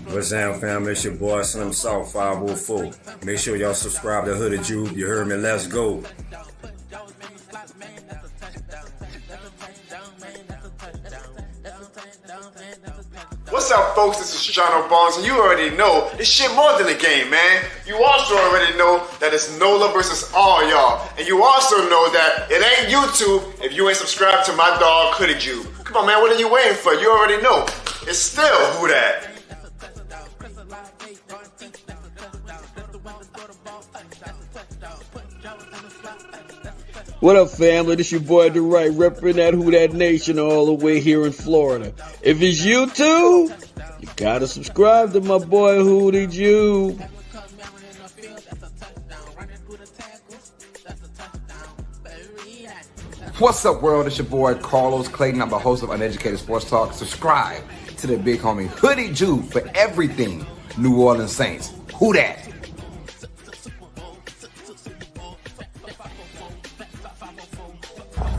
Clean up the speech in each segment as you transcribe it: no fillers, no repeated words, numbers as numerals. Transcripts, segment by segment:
What's down, fam? It's your boy Slim South 504. Make sure y'all subscribe to Hooded Jude. You heard me? Let's go. What's up, folks? This is Shano Barnes, and you already know this shit more than a game, man. You also already know that it's NOLA versus all y'all. And you also know that it ain't YouTube if you ain't subscribed to my dog, Hooded Jude. Come on, man, what are you waiting for? You already know. It's still Who Dat? What up, family? This your boy DariusSmith, repping that Who Dat Nation all the way here in Florida. If it's you too, you gotta subscribe to my boy Hoodie Jude. What's up, world? It's your boy Carlos Clayton. I'm the host of Uneducated Sports Talk. Subscribe to the big homie Hoodie Jude for everything New Orleans Saints. Who Dat?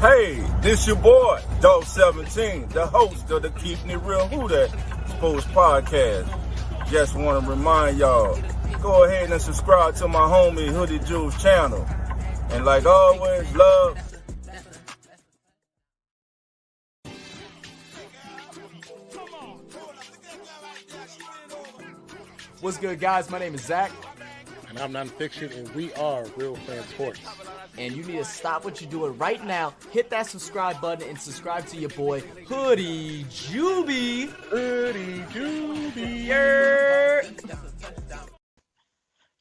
Hey, this your boy, Dog 17, the host of the Keeping It Real Who Dat Sports Podcast. Just want to remind y'all, go ahead and subscribe to my homie Hoodie Juice channel. And like always, love. What's good, guys? My name is Zach. And I'm Nonfiction, and we are Real Fan Sports. And you need to stop what you're doing right now. Hit that subscribe button and subscribe to your boy, Hoodie Juby. Hoodie Juby.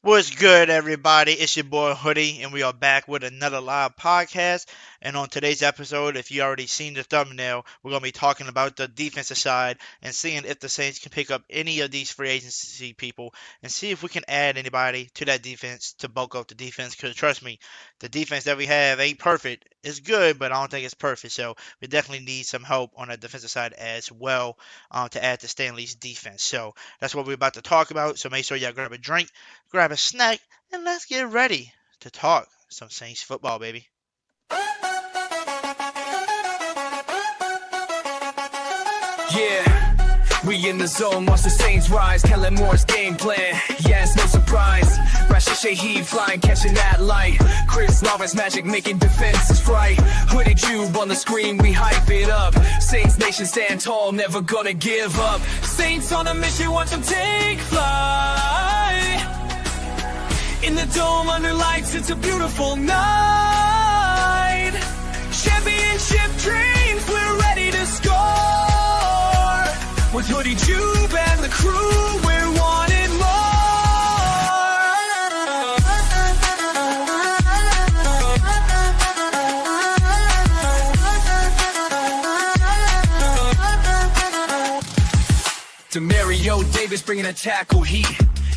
What's good, everybody? It's your boy Hoodie, and we are back with another live podcast. And on today's episode, if you already seen the thumbnail, we're going to be talking about the defensive side and seeing if the Saints can pick up any of these free agency people and see if we can add anybody to that defense to bulk up the defense. Because trust me, the defense that we have ain't perfect. It's good, but I don't think it's perfect. So we definitely need some help on the defensive side as well to add to Stanley's defense. So that's what we're about to talk about. So make sure y'all grab a drink, grab a snack, and let's get ready to talk some Saints football, baby. Yeah, we in the zone, watch the Saints rise, Kellen Moore's game plan, yes, no surprise, Rashid Shaheed flying, catching that light, Chris Lawrence magic making defenses right, Hoodie Jude on the screen, we hype it up, Saints Nation stand tall, never gonna give up, Saints on a mission, watch them take flight, in the dome under lights, it's a beautiful night, championship dreams, we're ready to score. With Hoodie Jude and the crew, we're wanting more. Demario Davis bringing a tackle heat.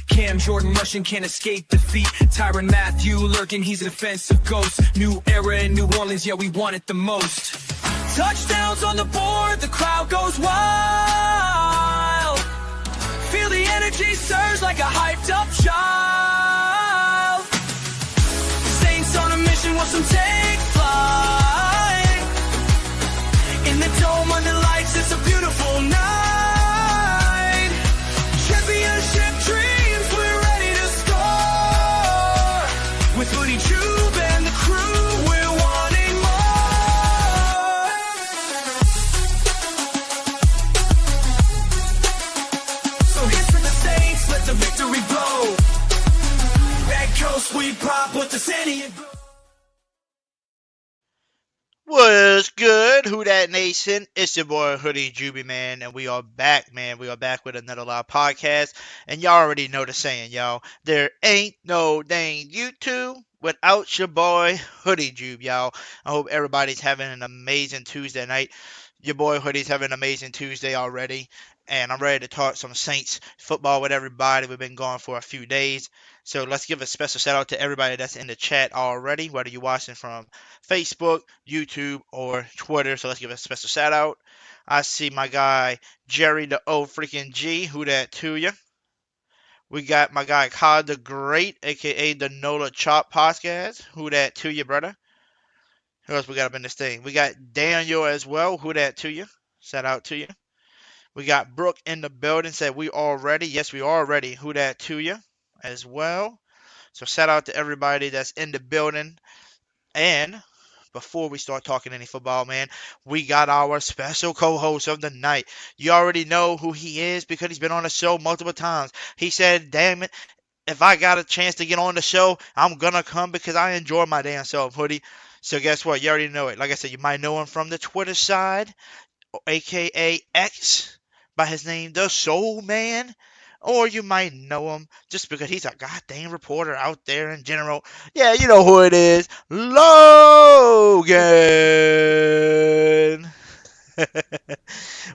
Cam Jordan rushing, can't escape defeat. Tyrann Mathieu lurking, he's a defensive ghost. New era in New Orleans, yeah, we want it the most. Touchdowns on the board, the crowd goes wild. Feel the energy surge like a hyped up child. Saints on a mission, watch them take flight. In the dome under lights, it's a beautiful night. Championship dreams, we're ready to score. With Hoodie Jude and the crew, we're wanting more. So here's for the Saints, let the victory blow. Red coast, we pop with the San Diego. What's good, Who Dat Nation? It's your boy Hoodie Juby, man, and we are back, man. We are back with another live podcast, and y'all already know the saying, y'all. There ain't no dang YouTube without your boy Hoodie Jube, y'all. I hope everybody's having an amazing Tuesday night. Your boy Hoodie's having an amazing Tuesday already, and I'm ready to talk some Saints football with everybody. We've been going for a few days. So let's give a special shout out to everybody that's in the chat already, whether you're watching from Facebook, YouTube, or Twitter. So let's give a special shout out. I see my guy Jerry the O freaking G, who that to you. We got my guy Cod the Great, aka the Nola Chop Podcast. Who that to you, brother? Who else we got up in this thing? We got Daniel as well. Who that to you? Shout out to you. We got Brooke in the building. Said we all ready. Yes, we are ready. Who that to you as well. So shout out to everybody that's in the building. And before we start talking any football, man, we got our special co-host of the night. You already know who he is because he's been on the show multiple times. He said, damn it, if I got a chance to get on the show, I'm gonna come because I enjoy my damn self, Hoodie. So guess what? You already know it. Like I said, you might know him from the Twitter side, aka X, by his name, the Soul Man. Or you might know him just because he's a goddamn reporter out there in general. Yeah, you know who it is. Logan!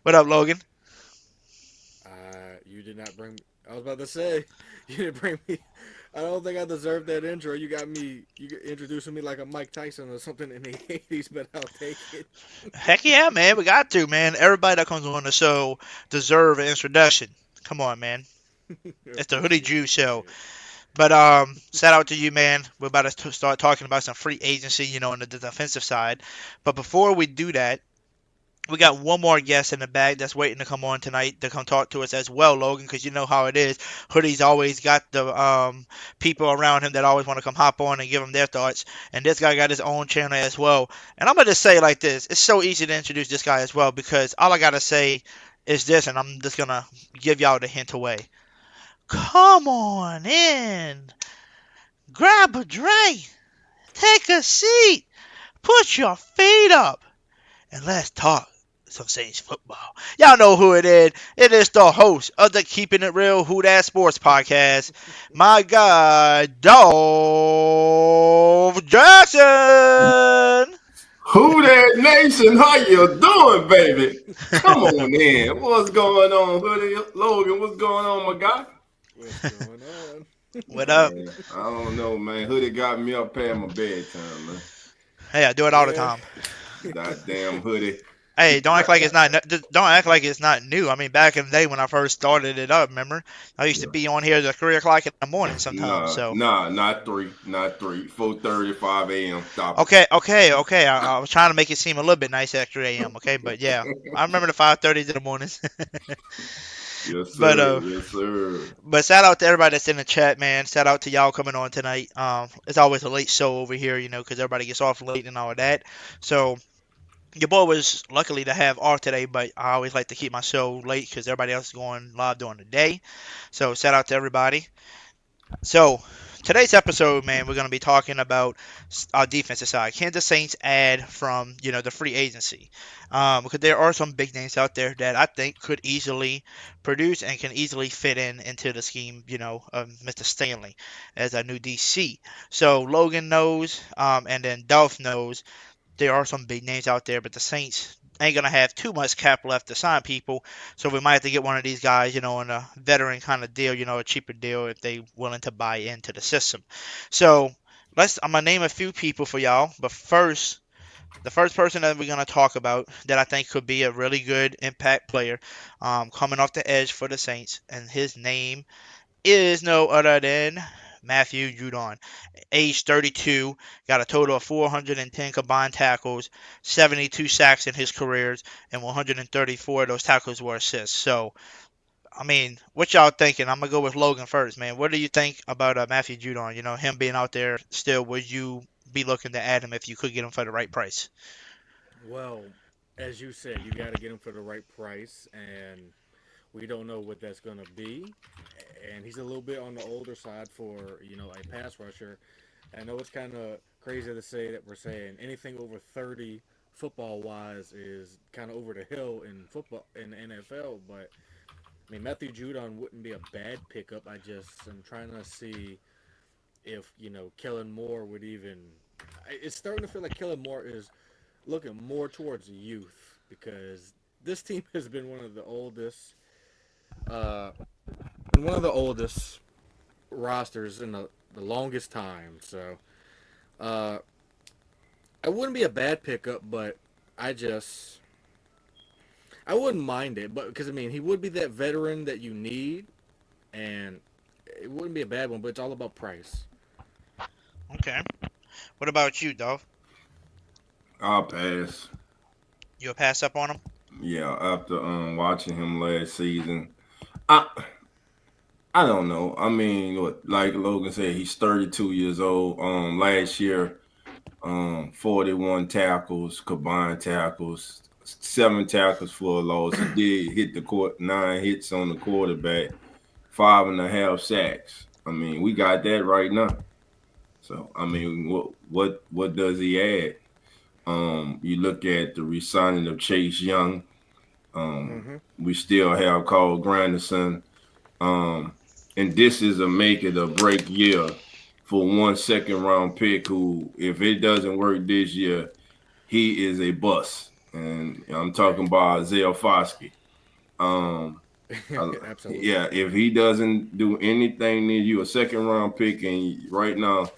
What up, Logan? You did not bring. I was about to say, you didn't bring me. I don't think I deserved that intro. You got me. You introducing me like a Mike Tyson or something in the '80s, but I'll take it. Heck yeah, man. We got to, man. Everybody that comes on the show deserve an introduction. Come on, man. It's the Hoodie Jew show. But shout out to you, man. We're about to start talking about some free agency, you know, on the defensive side. But before we do that, we got one more guest in the bag that's waiting to come on tonight to come talk to us as well, Logan, because you know how it is. Hoodie's always got the people around him that always want to come hop on and give him their thoughts. And this guy got his own channel as well. And I'm going to say it like this. It's so easy to introduce this guy as well because all I got to say is this, and I'm just going to give y'all the hint away. Come on in. Grab a drink. Take a seat. Put your feet up. And let's talk some Saints football. Y'all know who it is. It is the host of the Keeping It Real Who That Sports podcast, my guy, Dolph Jackson. Who that nation? How you doing, baby? Come on in. What's going on, Hoodie? Logan, what's going on, my guy? What's going on? What up? Man, I don't know, man. Hoodie got me up past my bedtime, man. Hey, I do it all the time. That damn Hoodie. Hey, don't act like it's not. Don't act like it's not new. I mean, back in the day when I first started it up, remember, I used to be on here at 3:00 in the morning sometimes. Not 4:30, 5 a.m. Stop. Okay. I was trying to make it seem a little bit nice at 3 a.m. Okay, but yeah, I remember the 5:30s in the mornings. Yes, sir. Yes, sir. But shout out to everybody that's in the chat, man. Shout out to y'all coming on tonight. It's always a late show over here, you know, because everybody gets off late and all of that. So. Your boy was luckily to have off today, but I always like to keep my show late because everybody else is going live during the day. So shout out to everybody. So today's episode, man, we're going to be talking about our defensive side. Can the Saints add from, you know, the free agency? Because there are some big names out there that I think could easily produce and can easily fit into the scheme, you know, of Mr. Stanley as a new DC. So Logan knows, and then Dolph knows. There are some big names out there, but the Saints ain't going to have too much cap left to sign people, so we might have to get one of these guys, you know, on a veteran kind of deal, you know, a cheaper deal if they willing to buy into the system. So I'm going to name a few people for y'all, but first, the first person that we're going to talk about that I think could be a really good impact player coming off the edge for the Saints, and his name is no other than Matthew Judon. Age 32, got a total of 410 combined tackles, 72 sacks in his careers, and 134 of those tackles were assists. So, I mean, what y'all thinking? I'm going to go with Logan first, man. What do you think about Matthew Judon? You know, him being out there still, would you be looking to add him if you could get him for the right price? Well, as you said, you got to get him for the right price, and we don't know what that's going to be. And he's a little bit on the older side for, you know, a pass rusher. I know it's kind of crazy to say that we're saying anything over 30 football-wise is kind of over the hill in football in the NFL, but I mean Matthew Judon wouldn't be a bad pickup. I just am trying to see if, you know, Kellen Moore would even. It's starting to feel like Kellen Moore is looking more towards youth because this team has been one of the oldest rosters in the longest time. So it wouldn't be a bad pickup, but I wouldn't mind it. But because I mean, he would be that veteran that you need, and it wouldn't be a bad one, but it's all about price. Okay. What about you, Dove? I'll pass. You'll pass up on him? Yeah, after watching him last season, I I don't know. I mean, like Logan said, he's 32 years old. Last year, 41 tackles, combined tackles, 7 tackles for a loss. He did hit the court, 9 hits on the quarterback, 5.5 sacks. I mean, we got that right now. So I mean, what does he add? You look at the resigning of Chase Young. We still have Carl Granderson. Um, and this is a make it or break year for 1 second round pick who, if it doesn't work this year, he is a bust. And I'm talking about Isaiah Foskey. Um, Absolutely. yeah, if he doesn't do anything near you, a 2nd round pick, and right now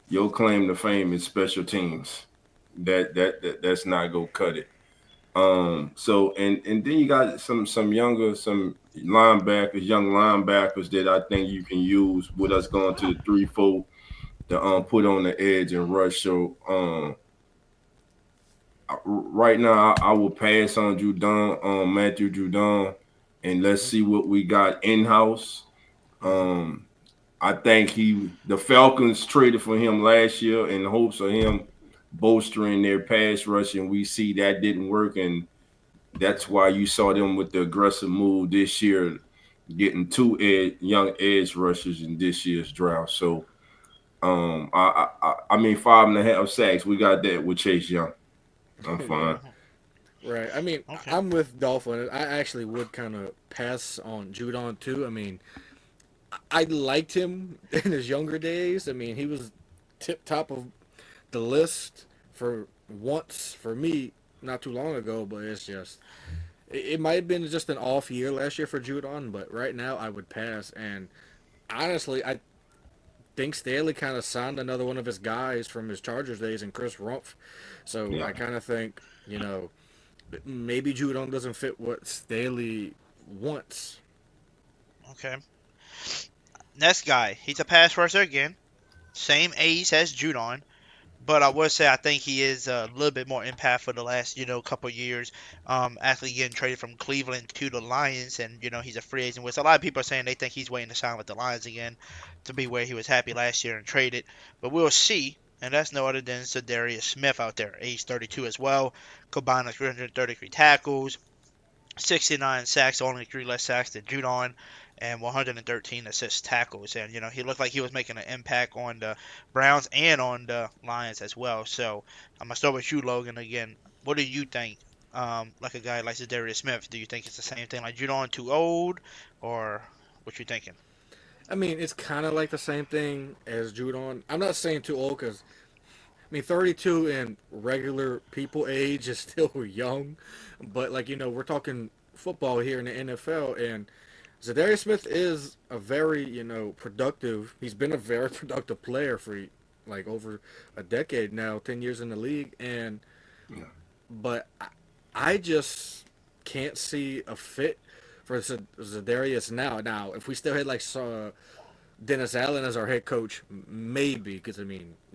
your claim to fame is special teams. That's not gonna cut it. So and then you got some younger young linebackers that I think you can use with us going to the 3-4 to put on the edge and rush. So right now I will pass on Matthew Judon, and let's see what we got in house. I think the Falcons traded for him last year in hopes of him bolstering their pass rush, and we see that didn't work, and that's why you saw them with the aggressive move this year, getting 2 young edge rushers in this year's draft. So, I mean, 5.5 sacks. We got that with Chase Young. I'm fine. Right. I mean, Okay. I'm with Dolphin. I actually would kind of pass on Judon too. I mean, I liked him in his younger days. I mean, he was tip top of the list for once for me not too long ago, but it's just it might have been just an off year last year for Judon, but right now I would pass. And honestly, I think Staley kind of signed another one of his guys from his Chargers days in Chris Rumpf. So Yeah. I kind of think, maybe Judon doesn't fit what Staley wants. Okay. Next guy. He's a pass rusher again. Same age as Judon. But I would say I think he is a little bit more impact for the last, couple years. Actually getting traded from Cleveland to the Lions, and he's a free agent. Which a lot of people are saying they think he's waiting to sign with the Lions again to be where he was happy last year and traded. But we'll see. And that's no other than DariusSmith out there, age 32 as well, combined with 333 tackles, 69 sacks, only 3 less sacks than Judon, and 113 assist tackles. And, he looked like he was making an impact on the Browns and on the Lions as well. So I'm going to start with you, Logan, again. What do you think? Like a guy like DariusSmith, do you think it's the same thing like Judon, too old, or what you thinking? I mean, it's kind of like the same thing as Judon. I'm not saying too old because, 32 in regular people age is still young. But, we're talking football here in the NFL, and DariusSmith is a very, productive. He's been a very productive player for, over a decade now, 10 years in the league. And, but I just can't see a fit for Zadarius now. Now, if we still had Dennis Allen as our head coach, maybe, because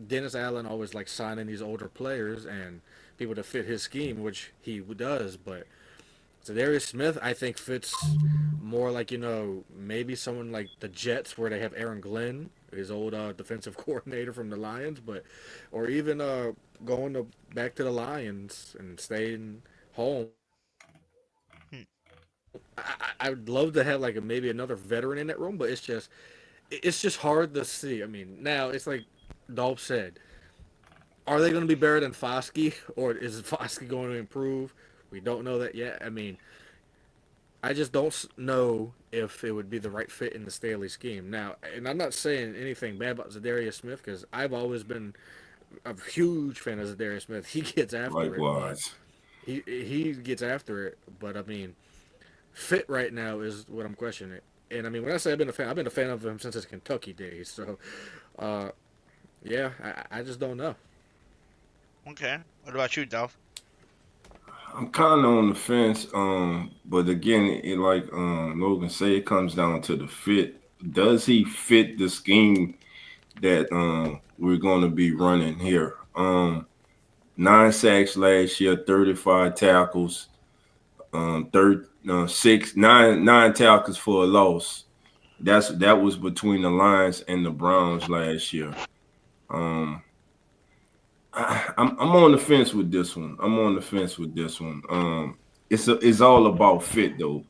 Dennis Allen always likes signing these older players and people to fit his scheme, which he does. But DariusSmith, I think, fits more like maybe someone like the Jets, where they have Aaron Glenn, his old defensive coordinator from the Lions, or even going back to the Lions and staying home. I would love to have maybe another veteran in that room, but it's just hard to see. Now it's like Dolph said, are they going to be better than Foskey, or is Foskey going to improve? We don't know that yet. I just don't know if it would be the right fit in the Staley scheme. Now, and I'm not saying anything bad about DariusSmith because I've always been a huge fan of DariusSmith. He gets after Likewise. it. He gets after it, but fit right now is what I'm questioning. And when I say I've been a fan of him since his Kentucky days. So, yeah, I just don't know. Okay. What about you, Dolph? I'm kind of on the fence, but again, like Logan said, it comes down to the fit. does he fit the scheme that we're going to be running here? 9 sacks last year, 35 tackles, nine tackles for a loss. That was between the Lions and the Browns last year. I'm on the fence with this one. It's all about fit though.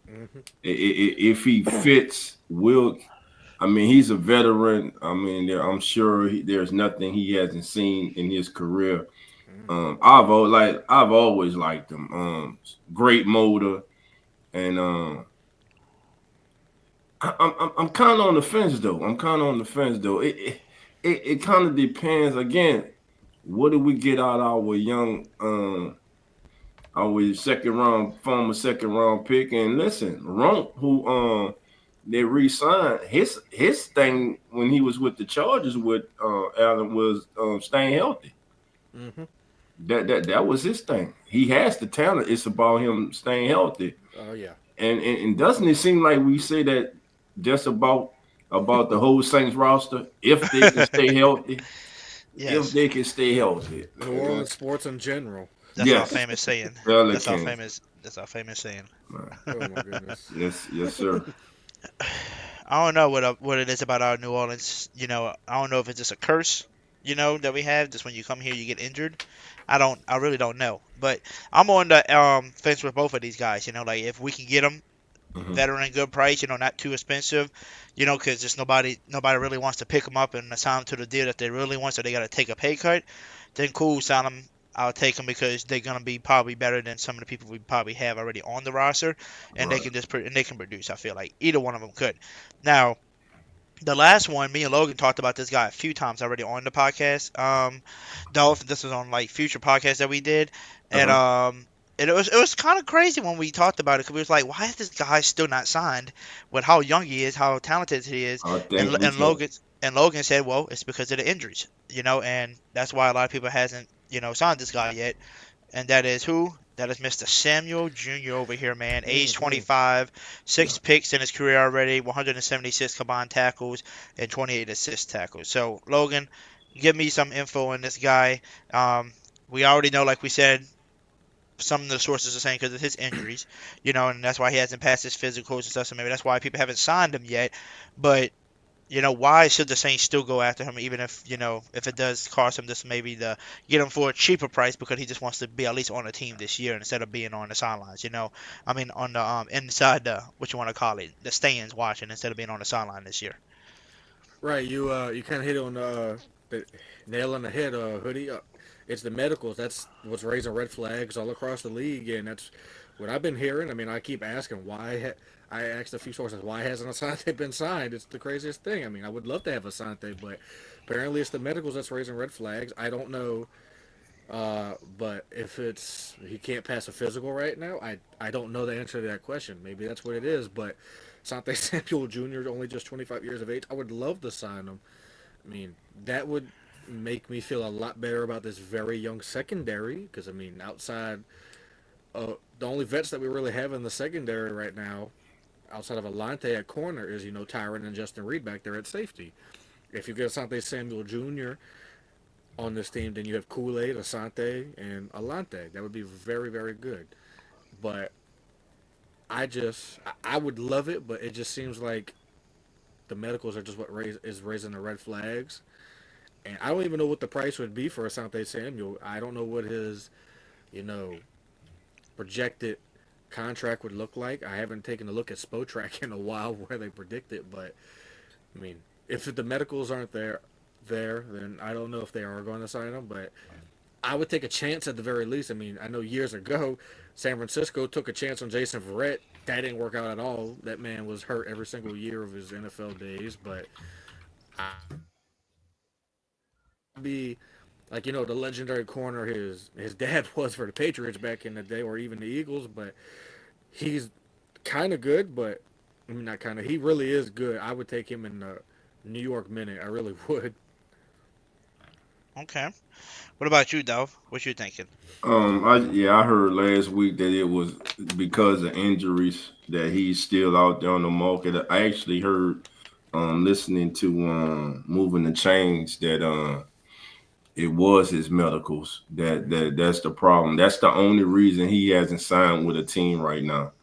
If he fits, he's a veteran. I'm sure there's nothing he hasn't seen in his career. I've always liked him. Great motor, and I'm kind of on the fence though. It kind of depends. Again, what do we get out of our young, our former second round pick? And listen, Rump, who they re-signed, his thing when he was with the Chargers with Allen was staying healthy. Mm-hmm. That was his thing. He has the talent. It's about him staying healthy. Oh yeah. And doesn't it seem like we say that just about the whole Saints roster if they can stay healthy? Yes. If they can stay healthy. New Orleans sports in general. That's our famous saying. That's our famous saying. Oh my goodness. Yes, sir. I don't know what it is about our New Orleans. I don't know if it's just a curse, that we have. Just when you come here, you get injured. I really don't know. But I'm on the fence with both of these guys. Like if we can get them veteran good price, not too expensive, because just nobody really wants to pick them up and assign them to the deal that they really want, so they got to take a pay cut. Then cool, sign them. I'll take them because they're gonna be probably better than some of the people we probably have already on the roster, and they can produce. I feel like either one of them could. Now, the last one, me and Logan talked about this guy a few times already on the podcast. Dolph, this was on like future podcasts that we did, and it was kind of crazy when we talked about it because we was like, why is this guy still not signed with how young he is, how talented he is? And Logan said, well, it's because of the injuries, and that's why a lot of people hasn't, signed this guy yet. And that is who? That is Mr. Samuel Jr. over here, man. Age 25, 6 picks in his career already, 176 combined tackles, and 28 assist tackles. So, Logan, give me some info on this guy. We already know, like we said, some of the sources are saying because of his injuries, and that's why he hasn't passed his physicals and stuff. So maybe that's why people haven't signed him yet. But why should the Saints still go after him, even if if it does cost him just maybe to get him for a cheaper price because he just wants to be at least on the team this year instead of being on the sidelines. On the inside the what you want to call it, the stands watching instead of being on the sideline this year. Right, you kind of hit on the nail on the head, Hoodie. It's the medicals. That's what's raising red flags all across the league, and that's what I've been hearing. I keep asking why. I asked a few sources, why hasn't Asante been signed? It's the craziest thing. I would love to have Asante, but apparently it's the medicals that's raising red flags. I don't know, but if he can't pass a physical right now, I don't know the answer to that question. Maybe that's what it is, but Asante Samuel Jr. only just 25 years of age. I would love to sign him. That would make me feel a lot better about this very young secondary because outside the only vets that we really have in the secondary right now outside of Alante at corner is Tyron and Justin Reed back there at safety. If you get Asante Samuel Jr. on this team, then you have Kool-Aid, Asante, and Alante. That would be very, very good. But I would love it, but it just seems like the medicals are just what is raising the red flags. And I don't even know what the price would be for Asante Samuel. I don't know what his, projected contract would look like. I haven't taken a look at Spotrac in a while where they predict it, but if the medicals aren't there, then I don't know if they are going to sign him, but I would take a chance at the very least. I know years ago, San Francisco took a chance on Jason Verrett. That didn't work out at all. That man was hurt every single year of his NFL days, but be like the legendary corner his dad was for the Patriots back in the day, or even the Eagles, but he's kind of good, but not kind of, he really is good. I would take him in the New York Minute. I really would. Okay, what about you, Dove? What you thinking? I heard last week that it was because of injuries that he's still out there on the market. I actually heard listening to Moving the Change that it was his medicals. That's the problem. That's the only reason he hasn't signed with a team right now.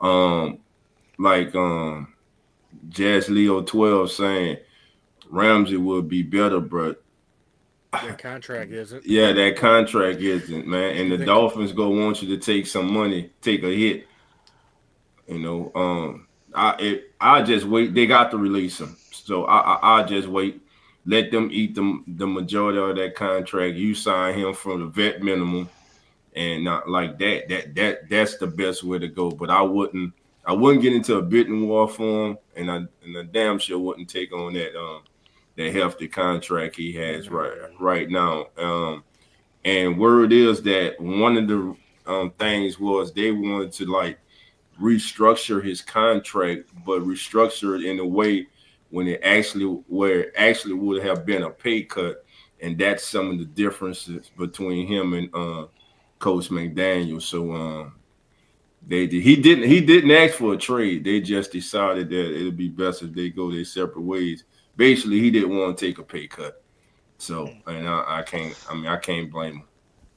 Um, like Jazz Leo 12 saying Ramsey would be better, but That contract isn't. yeah, that contract isn't, man. And You the think? Dolphins go want you to take some money, take a hit. You know, I just wait. They got to release him, so I just wait. Let them eat the majority of that contract. You sign him from the vet minimum, and not like that. That's the best way to go. But I wouldn't get into a bidding war for him, and I damn sure wouldn't take on that hefty contract he has right now. And word is that one of the things was they wanted to like restructure his contract, but restructure it in a way where it actually would have been a pay cut, and that's some of the differences between him and Coach McDaniel. So he didn't ask for a trade. They just decided that it'd be best if they go their separate ways. Basically, he didn't want to take a pay cut. So, and I can't blame him.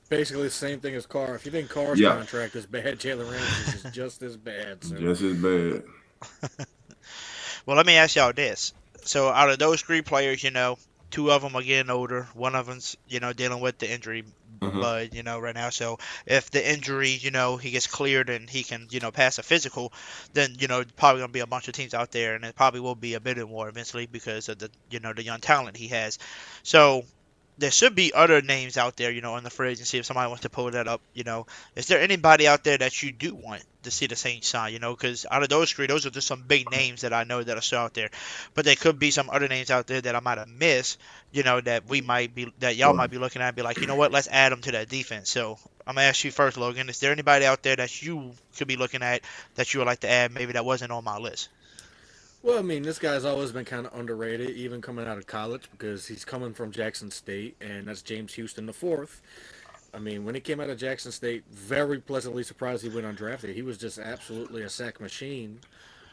Basically the same thing as Carr. If you think Carr's Yeah. contract is bad, Jalen Ramsey's is just as bad. So. Just as bad. Well, let me ask y'all this. So out of those three players, two of them are getting older. One of them's, dealing with the injury bud, right now. So if the injury, he gets cleared and he can, pass a physical, then, probably going to be a bunch of teams out there, and it probably will be a bidding war eventually because of the, the young talent he has. So there should be other names out there, on the free agency if somebody wants to pull that up, Is there anybody out there that you do want to see the Saints sign, because out of those three, those are just some big names that I know that are still out there. But there could be some other names out there that I might have missed, that y'all might be looking at and be like, you know what, let's add them to that defense. So I'm going to ask you first, Logan, is there anybody out there that you could be looking at that you would like to add maybe that wasn't on my list? Well, I mean, this guy's always been kind of underrated, even coming out of college, because he's coming from Jackson State, and that's James Houston IV. I mean, when he came out of Jackson State, very pleasantly surprised he went undrafted. He was just absolutely a sack machine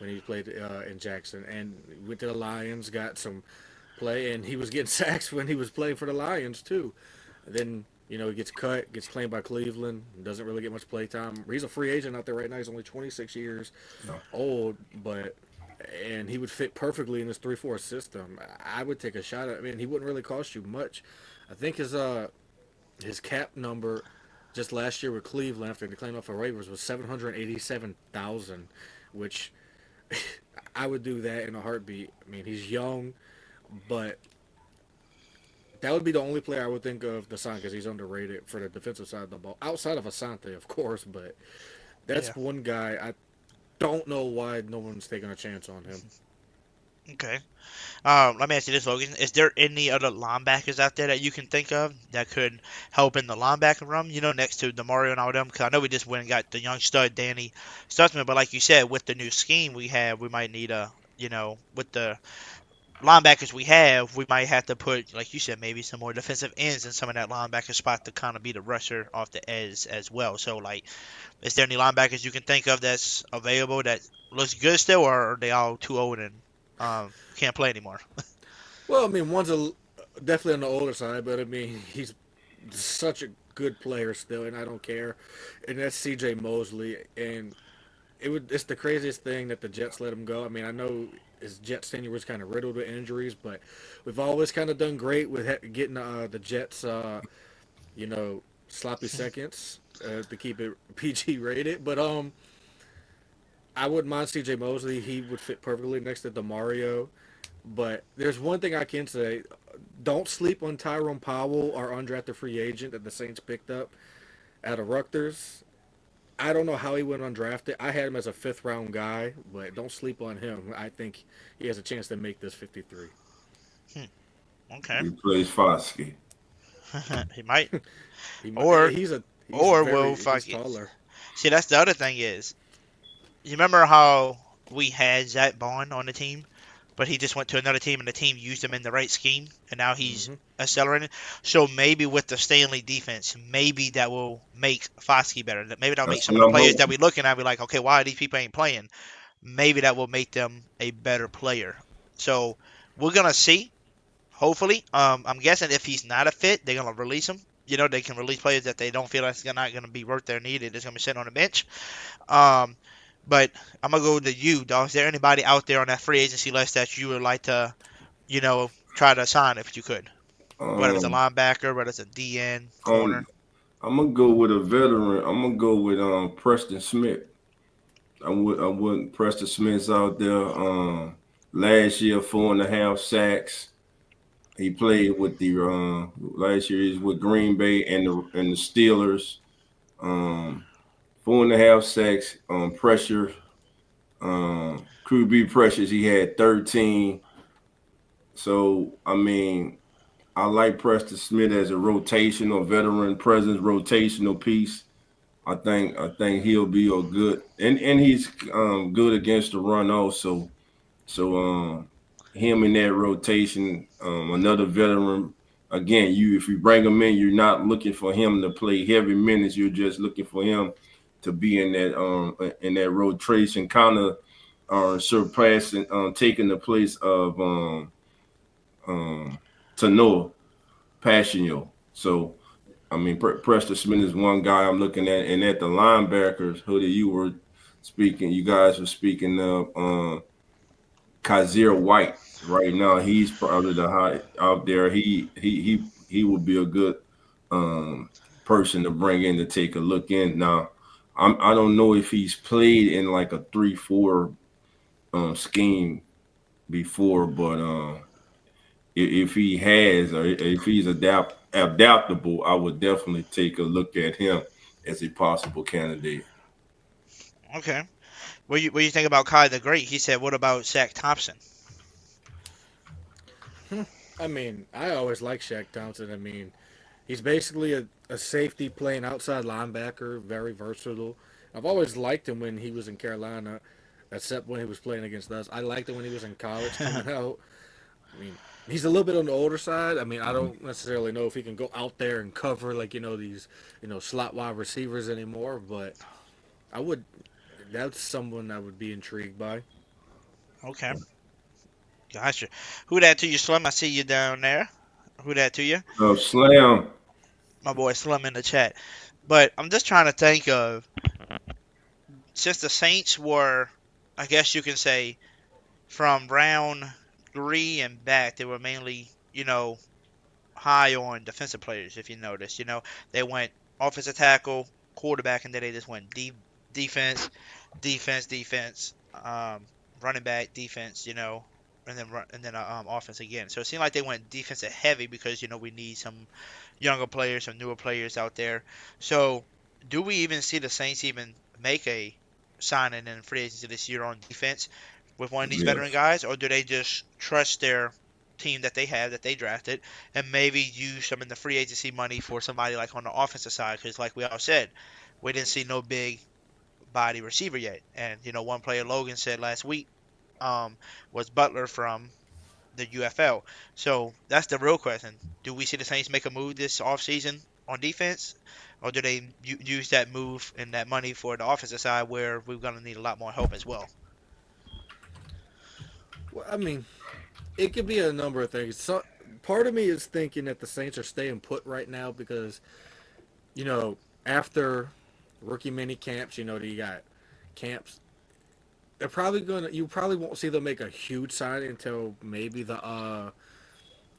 when he played in Jackson, and went to the Lions, got some play, and he was getting sacks when he was playing for the Lions too. And then he gets cut, gets claimed by Cleveland, doesn't really get much play time. He's a free agent out there right now. He's only 26 years old, and he would fit perfectly in this 3-4 system. I would take a shot at. I mean, he wouldn't really cost you much. I think his cap number just last year with Cleveland after he claimed off of waivers was $787,000, which I would do that in a heartbeat. I mean, he's young, but that would be the only player I would think of to sign because he's underrated for the defensive side of the ball. Outside of Asante, of course, but that's one guy I don't know why no one's taking a chance on him. Okay. Let me ask you this, Logan. Is there any other linebackers out there that you can think of that could help in the linebacker room, next to DeMario and all them? Because I know we just went and got the young stud, Danny Stutzman, but like you said, with the new scheme we have, we might need with the linebackers we have, we might have to put, like you said, maybe some more defensive ends in some of that linebacker spot to kind of be the rusher off the edge as well. So, like, is there any linebackers you can think of that's available that looks good still, or are they all too old and can't play anymore? Well, I mean, one's definitely on the older side, but I mean, he's such a good player still, and I don't care. And that's C.J. Mosley, and it's the craziest thing that the Jets let him go. I mean, I know his Jets tenure was kind of riddled with injuries, but we've always kind of done great with getting the Jets, sloppy seconds to keep it PG rated. But I wouldn't mind C.J. Mosley. He would fit perfectly next to DeMario. But there's one thing I can say. Don't sleep on Tyrone Powell, our undrafted free agent that the Saints picked up out of Rutgers. I don't know how he went undrafted. I had him as a 5th-round guy, but don't sleep on him. I think he has a chance to make this 53. Okay. He plays Foskey. He might. He's taller. See, that's the other thing is, you remember how we had Zach Bond on the team, but he just went to another team and the team used him in the right scheme, and now he's accelerating. So maybe with the Stanley defense, maybe that will make Foskey better. Maybe that'll make some of the players that we're looking at be like, okay, why these people ain't playing? Maybe that will make them a better player. So we're gonna see. Hopefully, I'm guessing if he's not a fit, they're gonna release him. They can release players that they don't feel like it's not gonna be worth their need. It's gonna be sitting on the bench. Um, but I'm gonna go to you, dog. Is there anybody out there on that free agency list that you would like to, try to sign if you could? Whether it's a Um, linebacker, whether it's a DN, corner. um, I'm gonna go with a veteran. I'm gonna go with Preston Smith. I wouldn't Preston Smith's out there. Last year 4.5 sacks. He played with the last year he's with Green Bay and the Steelers. 4.5 sacks, pressure, QB pressures. He had 13. So I mean, I like Preston Smith as a rotational veteran presence, rotational piece. I think he'll be a good and he's good against the run also. So him in that rotation, another veteran. Again, if you bring him in, you're not looking for him to play heavy minutes. You're just looking for him to be in that rotation, kind of surpassing, taking the place of Tanoa Passionio. So I mean, Preston Smith is one guy I'm looking at, and at the linebackers, Hoodie, you guys were speaking of Kaiser White. Right now, he's probably the high out there. He would be a good person to bring in to take a look in. Now, I don't know if he's played in like a 3-4 scheme before, but if he has or if he's adaptable, I would definitely take a look at him as a possible candidate. Okay. What do you think about Kai the Great? He said, "What about Shaq Thompson?" I mean, I always like Shaq Thompson. I mean, he's basically a safety playing outside linebacker, very versatile. I've always liked him when he was in Carolina, except when he was playing against us. I liked him when he was in college coming out. I mean, he's a little bit on the older side. I mean, I don't necessarily know if he can go out there and cover like these slot wide receivers anymore, but I would. That's someone I would be intrigued by. Okay. Gotcha. Who that to you, Slim? I see you down there. Who that to you? Slam. My boy Slim in the chat. But I'm just trying to think of, since the Saints were, I guess you can say, from round 3 and back, they were mainly, high on defensive players, if you notice. They went offensive tackle, quarterback, and then they just went defense, defense, running back, defense, and then offense again. So it seemed like they went defensive heavy because we need some younger players, some newer players out there. So do we even see the Saints even make a signing in free agency this year on defense with one of these veteran guys, or do they just trust their team that they have that they drafted and maybe use some in the free agency money for somebody like on the offensive side? Because like we all said, we didn't see no big body receiver yet. And one player Logan said last week was Butler from the UFL. So that's the real question. Do we see the Saints make a move this offseason on defense, or do they use that move and that money for the offensive side where we're going to need a lot more help as well? Well, I mean, it could be a number of things. So, part of me is thinking that the Saints are staying put right now because, after rookie mini camps, you got camps. They're probably you probably won't see them make a huge signing until maybe the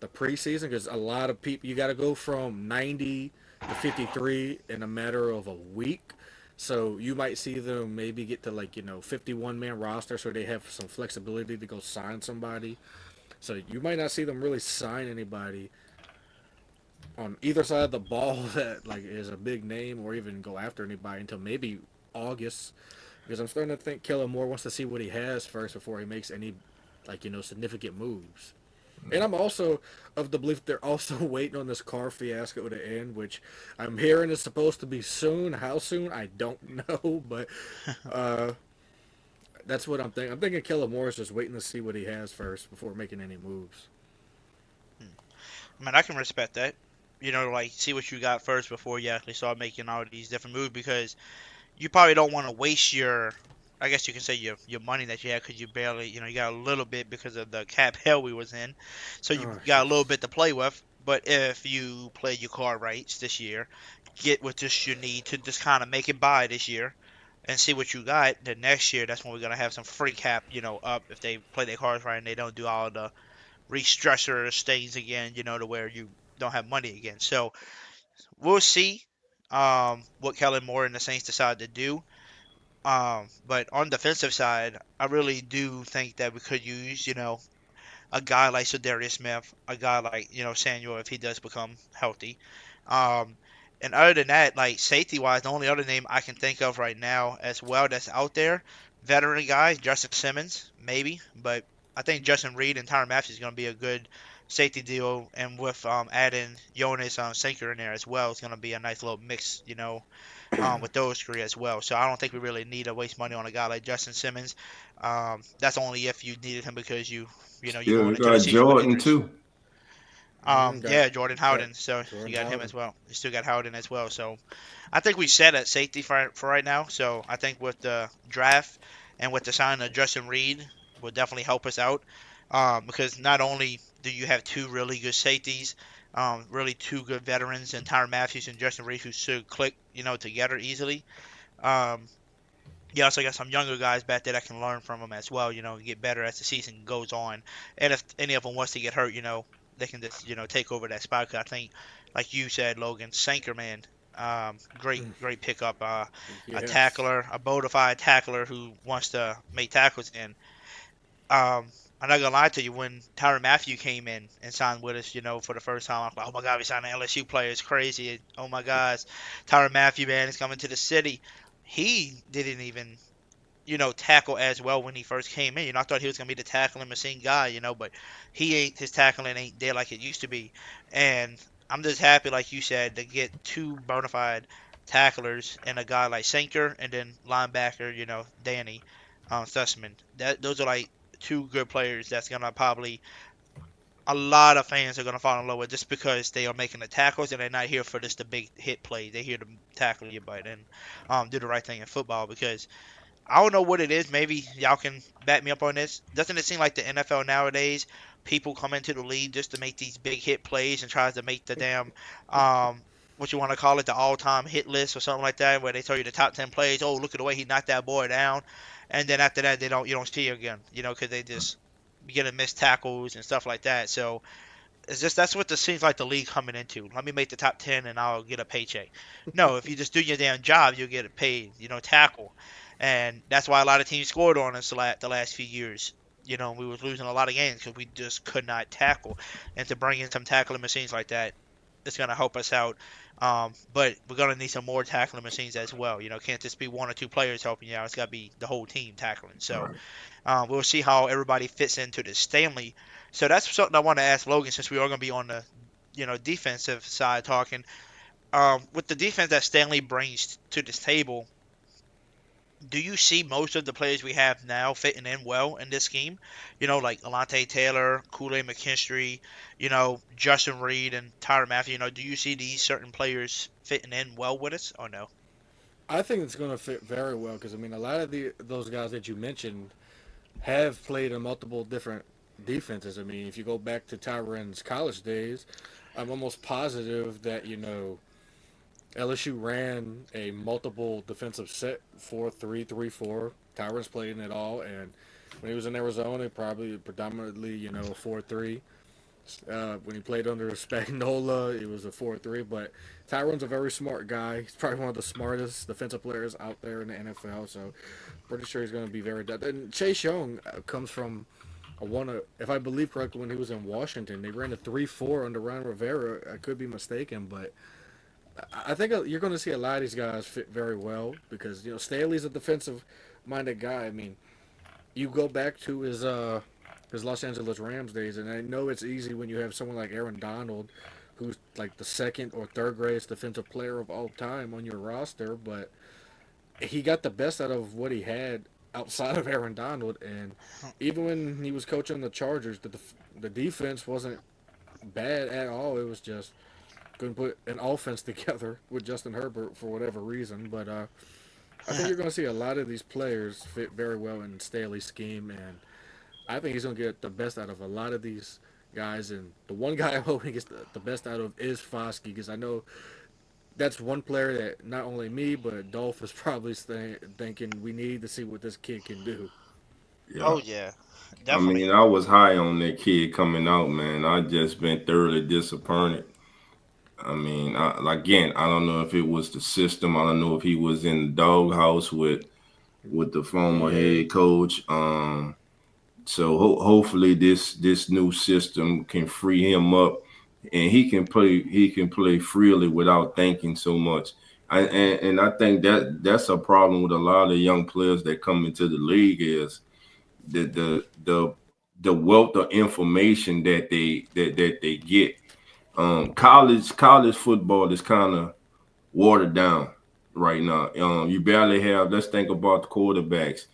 preseason, because a lot of people, you got to go from 90 to 53 in a matter of a week. So you might see them maybe get to 51-man roster, so they have some flexibility to go sign somebody. So you might not see them really sign anybody on either side of the ball that is a big name, or even go after anybody until maybe August. Because I'm starting to think Kellen Moore wants to see what he has first before he makes any significant moves. And I'm also of the belief they're also waiting on this car fiasco to end, which I'm hearing is supposed to be soon. How soon, I don't know, but that's what I'm thinking. I'm thinking Kellen Moore is just waiting to see what he has first before making any moves. I mean, I can respect that. See what you got first before you actually start making all these different moves, because you probably don't want to waste your I guess you can say your money that you had because you barely, you got a little bit because of the cap hell we was in, so you Oh, got a little bit to play with. But if you play your card rights this year, get what just you need to just kind of make it by this year, and see what you got. Then next year, that's when we're gonna have some free cap, up if they play their cards right and they don't do all the restructure things again, to where you don't have money again. So we'll see what Kellen Moore and the Saints decide to do. But on the defensive side, I really do think that we could use, a guy like DariusSmith, a guy like, Samuel if he does become healthy. Um, and other than that, like safety wise, the only other name I can think of right now as well that's out there, veteran guy, Justin Simmons, maybe. But I think Justin Reed and Tyrann Matthews is going to be a good safety deal. And with adding Jonas Sinker in there as well, it's going to be a nice little mix, with those three as well. So I don't think we really need to waste money on a guy like Justin Simmons. That's only if you needed him because you're Yeah, going we into the got season with Jordan injuries. too. got Yeah, Jordan got Howden. So you Jordan got him Howard. as well. You still got Howden as well. So I think we set at safety for right now. So I think with the draft and with the signing of Justin Reed will definitely help us out. Because not only do you have two really good safeties, really two good veterans, and Tyrann Matthews and Justin Reed who should click, together easily. Um, you also got some younger guys back there that can learn from them as well, and get better as the season goes on. And if any of them wants to get hurt, they can just, take over that spot. 'Cause I think, like you said, Logan, Sanker, man, great pickup. A Yes. tackler, a bona fide tackler who wants to make tackles. And I'm not gonna lie to you, when Tyrann Matthew came in and signed with us, for the first time, I was like, oh my God, we signed an LSU player. It's crazy. Oh my gosh, Tyrann Matthew, man, is coming to the city. He didn't even tackle as well when he first came in. I thought he was gonna be the tackling machine guy, but his tackling ain't there like it used to be. And I'm just happy, like you said, to get two bona fide tacklers and a guy like Sanker and then linebacker, Danny Sussman. Those are like two good players that's gonna probably a lot of fans are gonna fall in love with just because they are making the tackles and they're not here for just the big hit play. They're here to tackle your butt and do the right thing in football because I don't know what it is. Maybe y'all can back me up on this. Doesn't it seem like the NFL nowadays, people come into the league just to make these big hit plays and tries to make the damn, what you want to call it, the all-time hit list or something like that, where they tell you the top 10 plays. Oh, look at the way he knocked that boy down, and then after that, you don't see it again, because they just begin to miss tackles and stuff like that. So it's just that's what this seems like the league coming into. Let me make the top 10 and I'll get a paycheck. No, if you just do your damn job, you'll get paid. Tackle, and that's why a lot of teams scored on us the last few years. We was losing a lot of games because we just could not tackle. And to bring in some tackling machines like that, it's gonna help us out. But we're gonna need some more tackling machines as well. Can't just be one or two players helping you out. It's gotta be the whole team tackling. So we'll see how everybody fits into the Stanley. So that's something I want to ask Logan since we are going to be on the, defensive side talking. With the defense that Stanley brings to this table, do you see most of the players we have now fitting in well in this scheme? Like Alante Taylor, Kool-Aid McKinstry, Justin Reed and Tyrann Matthew. Do you see these certain players fitting in well with us or no? I think it's going to fit very well because I mean a lot of those guys that you mentioned have played in multiple different defenses. I mean, if you go back to Tyrann's college days, I'm almost positive that LSU ran a multiple defensive set 4-3-3-4. Tyrann's played in it all, and when he was in Arizona, probably predominantly 4-3. When he played under Spagnuolo, it was a 4-3. But Tyrann's a very smart guy. He's probably one of the smartest defensive players out there in the NFL. So, pretty sure he's going to be very good. And Chase Young comes from if I believe correctly, when he was in Washington, they ran a 3-4 under Ron Rivera. I could be mistaken, but I think you're going to see a lot of these guys fit very well because Staley's a defensive-minded guy. I mean, you go back to his Los Angeles Rams days, and I know it's easy when you have someone like Aaron Donald, who's like the second or third greatest defensive player of all time on your roster, but he got the best out of what he had outside of Aaron Donald, and even when he was coaching the Chargers, the defense wasn't bad at all. It was just couldn't put an offense together with Justin Herbert for whatever reason. But I think you're going to see a lot of these players fit very well in Staley's scheme, and I think he's going to get the best out of a lot of these guys. And the one guy I'm hoping he gets the best out of is Foskey, because I know that's one player that not only me but Dolph is probably thinking we need to see what this kid can do. Oh Yeah. yeah, I definitely. mean, I was high on that kid coming out, man. I just been thoroughly disappointed. I mean, again, I don't know if it was the system. I don't know if he was in the doghouse with the former Yeah, head coach. So hopefully this new system can free him up, and he can play freely without thinking so much. And I think that's a problem with a lot of young players that come into the league is the wealth of information that they get. College football is kind of watered down right now. You barely have. Let's think about the quarterbacks.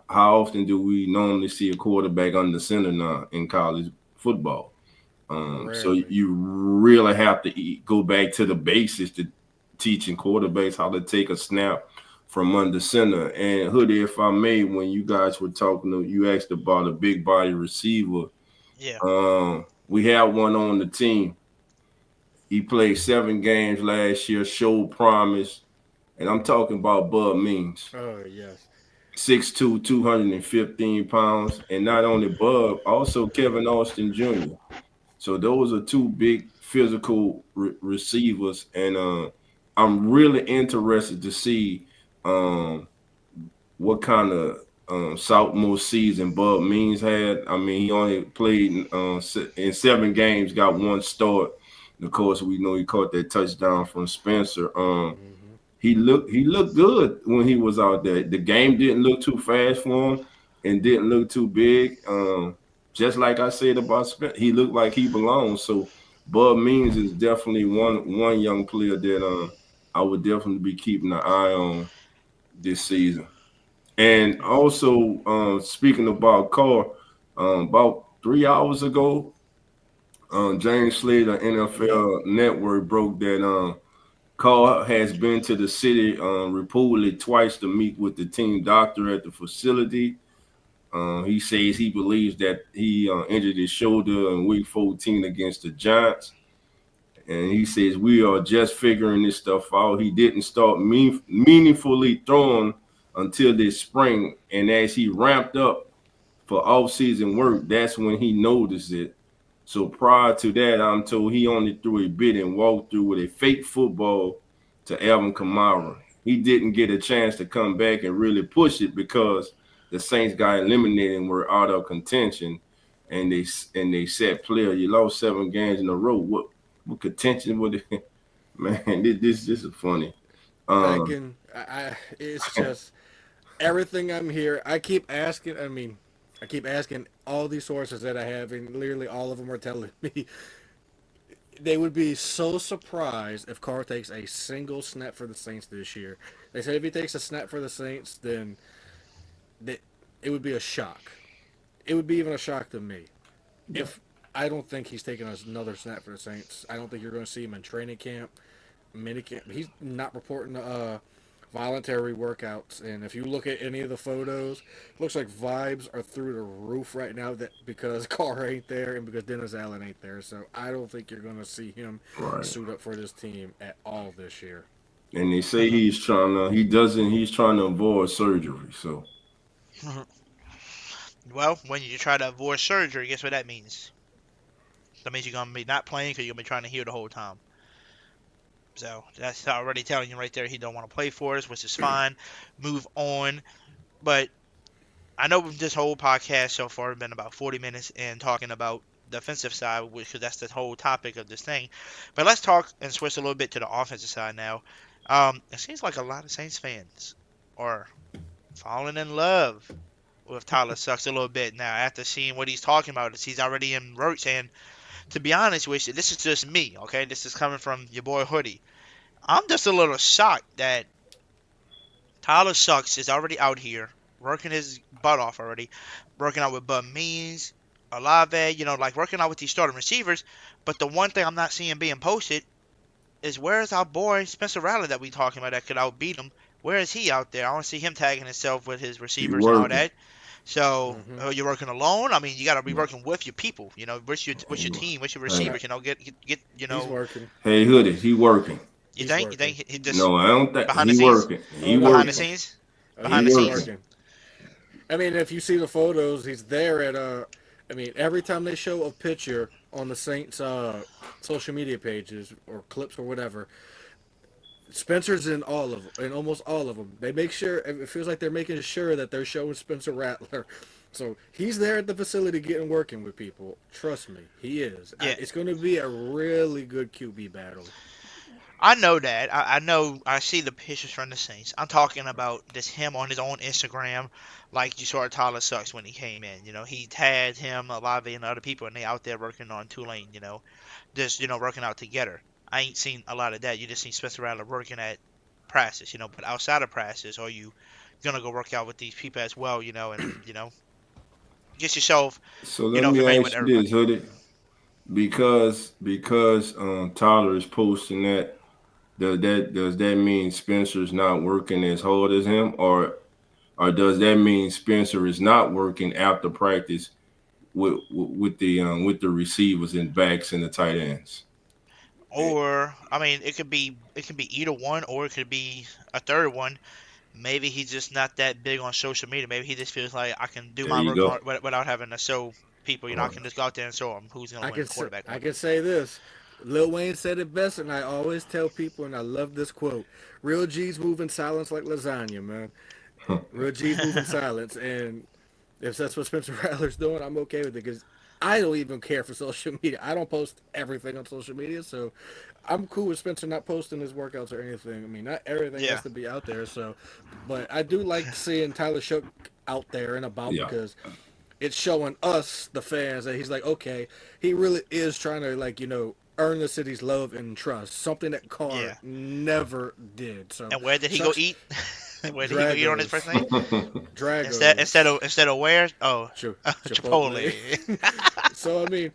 How often do we normally see a quarterback under center now in college football? So rarely. you really have to go back to the basics to teaching quarterbacks how to take a snap from under center. And Hoodie, if I may, when you guys were talking, you asked about a big body receiver. Yeah. We have one on the team. He played 7 games last year, showed promise, and I'm talking about Bud Means. Oh yes. 6'2", 215 pounds, and not only Bud, also Kevin Austin Jr. So those are two big physical receivers, and I'm really interested to see what kind of sophomore season Bud Means had. I mean, he only played in 7 games, got one start. And of course, we know he caught that touchdown from Spencer. He looked good when he was out there. The game didn't look too fast for him and didn't look too big. Just like I said about Spencer, he looked like he belongs. So Bud Means is definitely one young player that I would definitely be keeping an eye on this season. And also, speaking about Carr, about 3 hours ago, James Slater, Yep. NFL Network, broke that Carr has been to the city reportedly twice to meet with the team doctor at the facility. He says he believes that he injured his shoulder in Week 14 against the Giants. And he says, we are just figuring this stuff out. He didn't start meaningfully throwing until this spring. And as he ramped up for off-season work, that's when he noticed it. So prior to that, I'm told he only threw a bit and walked through with a fake football to Alvin Kamara. He didn't get a chance to come back and really push it because the Saints got eliminated and were out of contention. And they said, player, you lost 7 games in a row. What contention would it? Man, this is funny. Um, Again, it's just everything I'm here. I keep asking. I mean, I keep asking all these sources that I have, and literally all of them are telling me they would be so surprised if Carr takes a single snap for the Saints this year. They said if he takes a snap for the Saints, then it would be a shock. It would be even a shock to me. If I don't think he's taking another snap for the Saints. I don't think you're going to see him in training camp, minicamp. He's not reporting voluntary workouts. And if you look at any of the photos, it looks like vibes are through the roof right now that because Carr ain't there and because Dennis Allen ain't there. So I don't think you're going to see him right. suit up for this team at all this year. And they say he's trying to avoid surgery. So Well, when you try to avoid surgery, guess what that means? That means you're gonna be not playing because you're gonna be trying to heal the whole time. So that's already telling you right there he don't want to play for us, which is fine. Move on. But I know this whole podcast so far has been about 40 minutes and talking about the offensive side, because that's the whole topic of this thing. But let's talk and switch a little bit to the offensive side now. It seems like a lot of Saints fans are falling in love with Tyler Sucks a little bit now after seeing what he's talking about. Is he's already in works, and to be honest with you, this is just me, okay? This is coming from your boy Hoodie. I'm just a little shocked that Tyler Sucks is already out here working his butt off already, working out with Bud Means, Olave, like working out with these starting receivers. But the one thing I'm not seeing being posted is where's our boy Spencer Rattler that we talking about that could outbeat him Where is he out there? I don't see him tagging himself with his He receivers and all working. that. So Mm-hmm. you're working alone. I mean, you got to be No. working with your people. You know, what's your team? What's your Hey, receivers? You know, get you He's know. working. hey, Hoodie, he working. You He's think? You working. think he just No, I don't think behind the he scenes? working. Oh He no, Behind the working. scenes? He Behind the he's scenes? working. working. I mean, if you see the photos, he's there at I mean, every time they show a picture on the Saints social media pages or clips or whatever, Spencer's in all of them, in almost all of them. They make sure it feels like they're making sure that they're showing Spencer Rattler. So he's there at the facility getting working with people. Trust me, he is. Yeah. It's going to be a really good QB battle. I know that. I know. I see the pictures from the Saints. I'm talking about just him on his own Instagram, like you saw Tyler Sucks when he came in. You know, he tagged him, Olave, and other people, and they out there working on Tulane. You know, just working out together. I ain't seen a lot of that. You just seen Spencer Rattler working at practice. You know, but outside of practice, are you gonna go work out with these people as well? You know, and get yourself So let me familiar with ask you this, everybody. Hoodie, because Tyler is posting that. Does that mean Spencer's not working as hard as him, or does that mean Spencer is not working after practice with the receivers and backs and the tight ends? Or I mean, it could be either one, or it could be a third one. Maybe he's just not that big on social media. Maybe he just feels like I can do There my you work go. without having to show people. I Uh, can just go out there and show them who's gonna win the quarterback I one. can say this. Lil Wayne said it best, and I always tell people, and I love this quote: "Real G's move in silence like lasagna, man. Real G's move in silence." And if that's what Spencer Rattler's doing, I'm okay with it because I don't even care for social media. I don't post everything on social media, so I'm cool with Spencer not posting his workouts or anything. I mean, not everything has Yeah, to be out there. So, but I do like seeing Tyler Shook out there and about yeah. because it's showing us the fans that he's like, okay, he really is trying to earn the city's love and trust, something that Carr yeah. never did. So And where did he go sucks. eat? Where did he go eat on his first Dragos, night? Dragos, Instead of where? Oh, Chipotle. Chipotle. So I mean,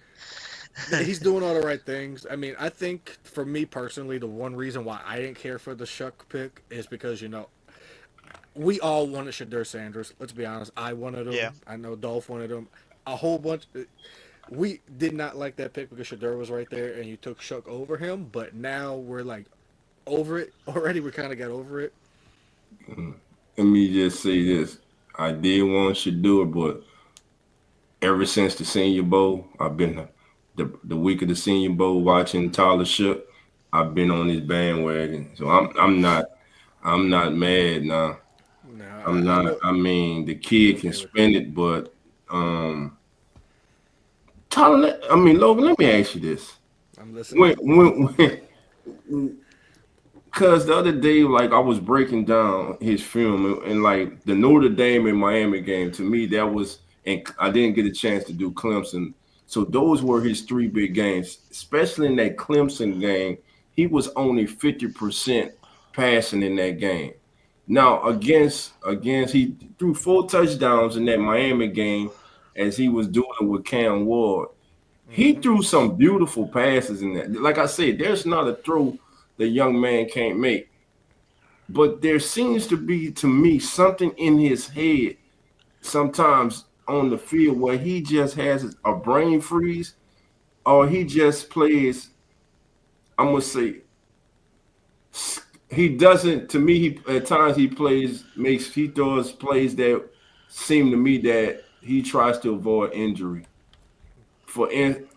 he's doing all the right things. I mean, I think for me personally, the one reason why I didn't care for the Shuck pick is because we all wanted Shadur Sanders. Let's be honest. I wanted him. Yeah. I know Dolph wanted him. A whole bunch. We did not like that pick because Shadur was right there and you took Shuck over him. But now we're like over it already. We kind of got over it. Let me just say this: I did want Shadur, but ever since the Senior Bowl, I've been the week of the Senior Bowl watching Tyler Shook. I've been on his bandwagon, so I'm not mad now. No, I'm I not. know. I mean, the I'm kid can okay with it. spend it, but Tyler. I mean, Logan. Let me ask you this: I'm listening. when Cause the other day, like I was breaking down his film and like the Notre Dame and Miami game, to me that was, and I didn't get a chance to do Clemson. So those were his three big games. Especially in that Clemson game, he was only 50% passing in that game. Now against he threw 4 touchdowns in that Miami game as he was doing it with Cam Ward. He Hmm. threw some beautiful passes in that. Like I said, there's not a throw the young man can't make. But there seems to be, to me, something in his head sometimes on the field where he just has a brain freeze, or he just plays, I'm gonna say, he doesn't, to me, he at times he throws plays that seem to me that he tries to avoid injury.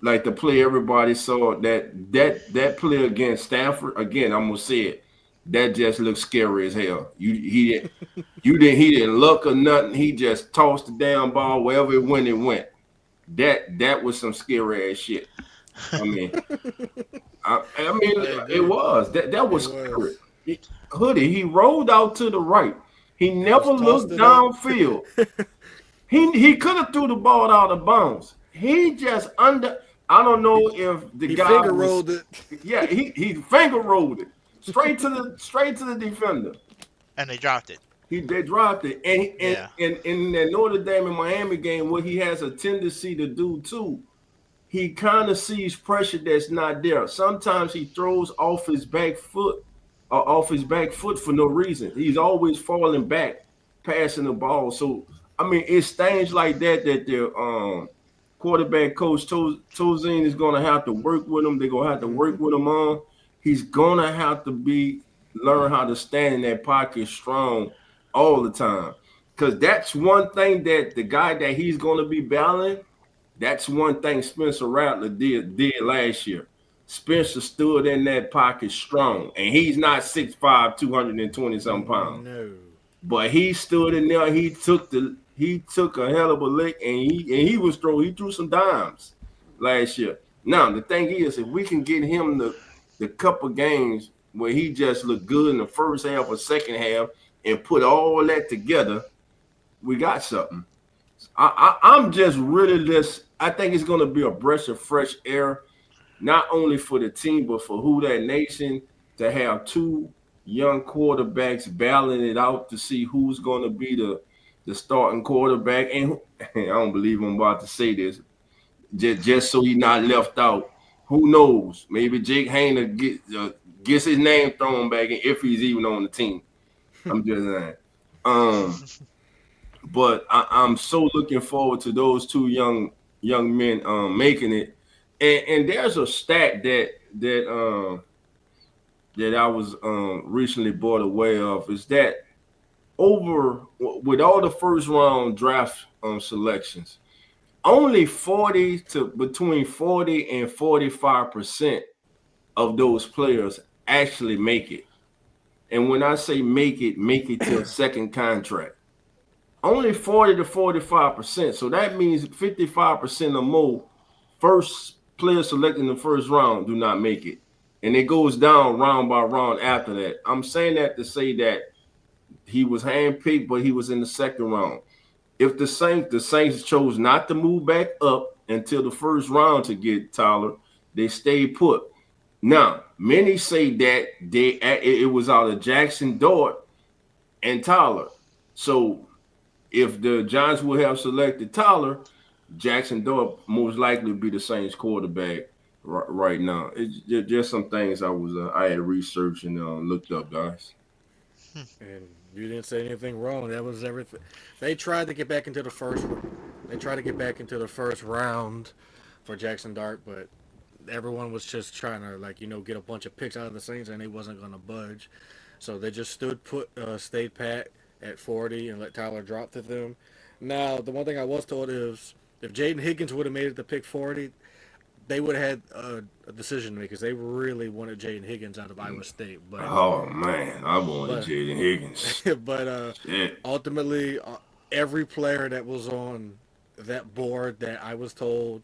Like the play everybody saw, that play against Stanford, again, I'm gonna say it, that just looks scary as hell. He didn't look or nothing. He just tossed the damn ball wherever it went. That was some scary ass shit. I mean, I it agree. was that It was scary. was. Hoodie, he rolled out to the right. He And never just tossed looked it up. downfield. He could have threw the ball out of bounds. He just under. I don't know if the He guy finger was. rolled it. Yeah, he finger rolled it straight to the defender. And they dropped it. They dropped it, and Yeah. and in that Notre Dame and Miami game, what he has a tendency to do too, he kind of sees pressure that's not there. Sometimes he throws off his back foot off his back foot for no reason. He's always falling back, passing the ball. So I mean, it's things like that the quarterback coach Tozin is going to have to work with him. They're going to have to work with him on. He's going to have to learn how to stand in that pocket strong all the time. Because that's one thing that the guy that he's going to be battling, that's one thing Spencer Rattler did last year. Spencer stood in that pocket strong, and he's not 6'5", 220-something pounds. No. But he stood in there. He took a hell of a lick, and he threw some dimes last year. Now the thing is, if we can get him the couple games where he just looked good in the first half or second half and put all that together, we got something. I'm just really I think it's going to be a breath of fresh air, not only for the team but for Who That Nation, to have two young quarterbacks battling it out to see who's going to be the starting quarterback. And I don't believe I'm about to say this, just so he's not left out. Who knows? Maybe Jake Hayner gets his name thrown back in if he's even on the team. I'm just saying. But I'm so looking forward to those two young men making it. And there's a stat that I was recently brought aware of, is that with all the first round draft selections, only between 40 and 45% of those players actually make it. And when I say make it to a second contract. Only 40 to 45%. So that means 55% or more first players selected in the first round do not make it. And it goes down round by round after that. I'm saying that to say that he was handpicked, but he was in the second round. If the Saints chose not to move back up until the first round to get Tyler, they stayed put. Now, many say that it was out of Jackson Dart and Tyler. So if the Giants would have selected Tyler, Jackson Dart most likely would be the Saints quarterback right now. It's just some things I had researched and looked up, guys. And you didn't say anything wrong. That was everything. They tried to get back into the first. They tried to get back into the first round for Jackson Dart, but everyone was just trying to get a bunch of picks out of the Saints, and they wasn't going to budge. So they just stayed pat at 40 and let Tyler drop to them. Now, the one thing I was told is if Jaden Higgins would have made it to pick 40, they would have had a decision to make because they really wanted Jaden Higgins out of Iowa State. But oh man, I wanted Jaden Higgins. But ultimately, every player that was on that board that I was told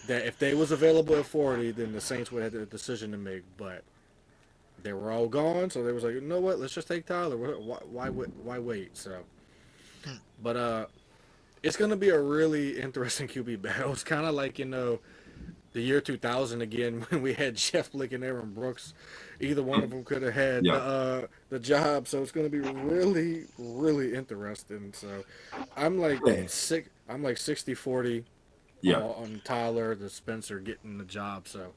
that if they was available at 40, then the Saints would have had a decision to make. But they were all gone, so they was like, you know what? Let's just take Tyler. Why wait? So, but it's gonna be a really interesting QB battle. It's kind of like the year 2000 again when we had Jeff Blick and Aaron Brooks. Either one of them could have had the job. So it's gonna be really, really interesting. So I'm like 60-40 on Tyler, the Spencer getting the job. So.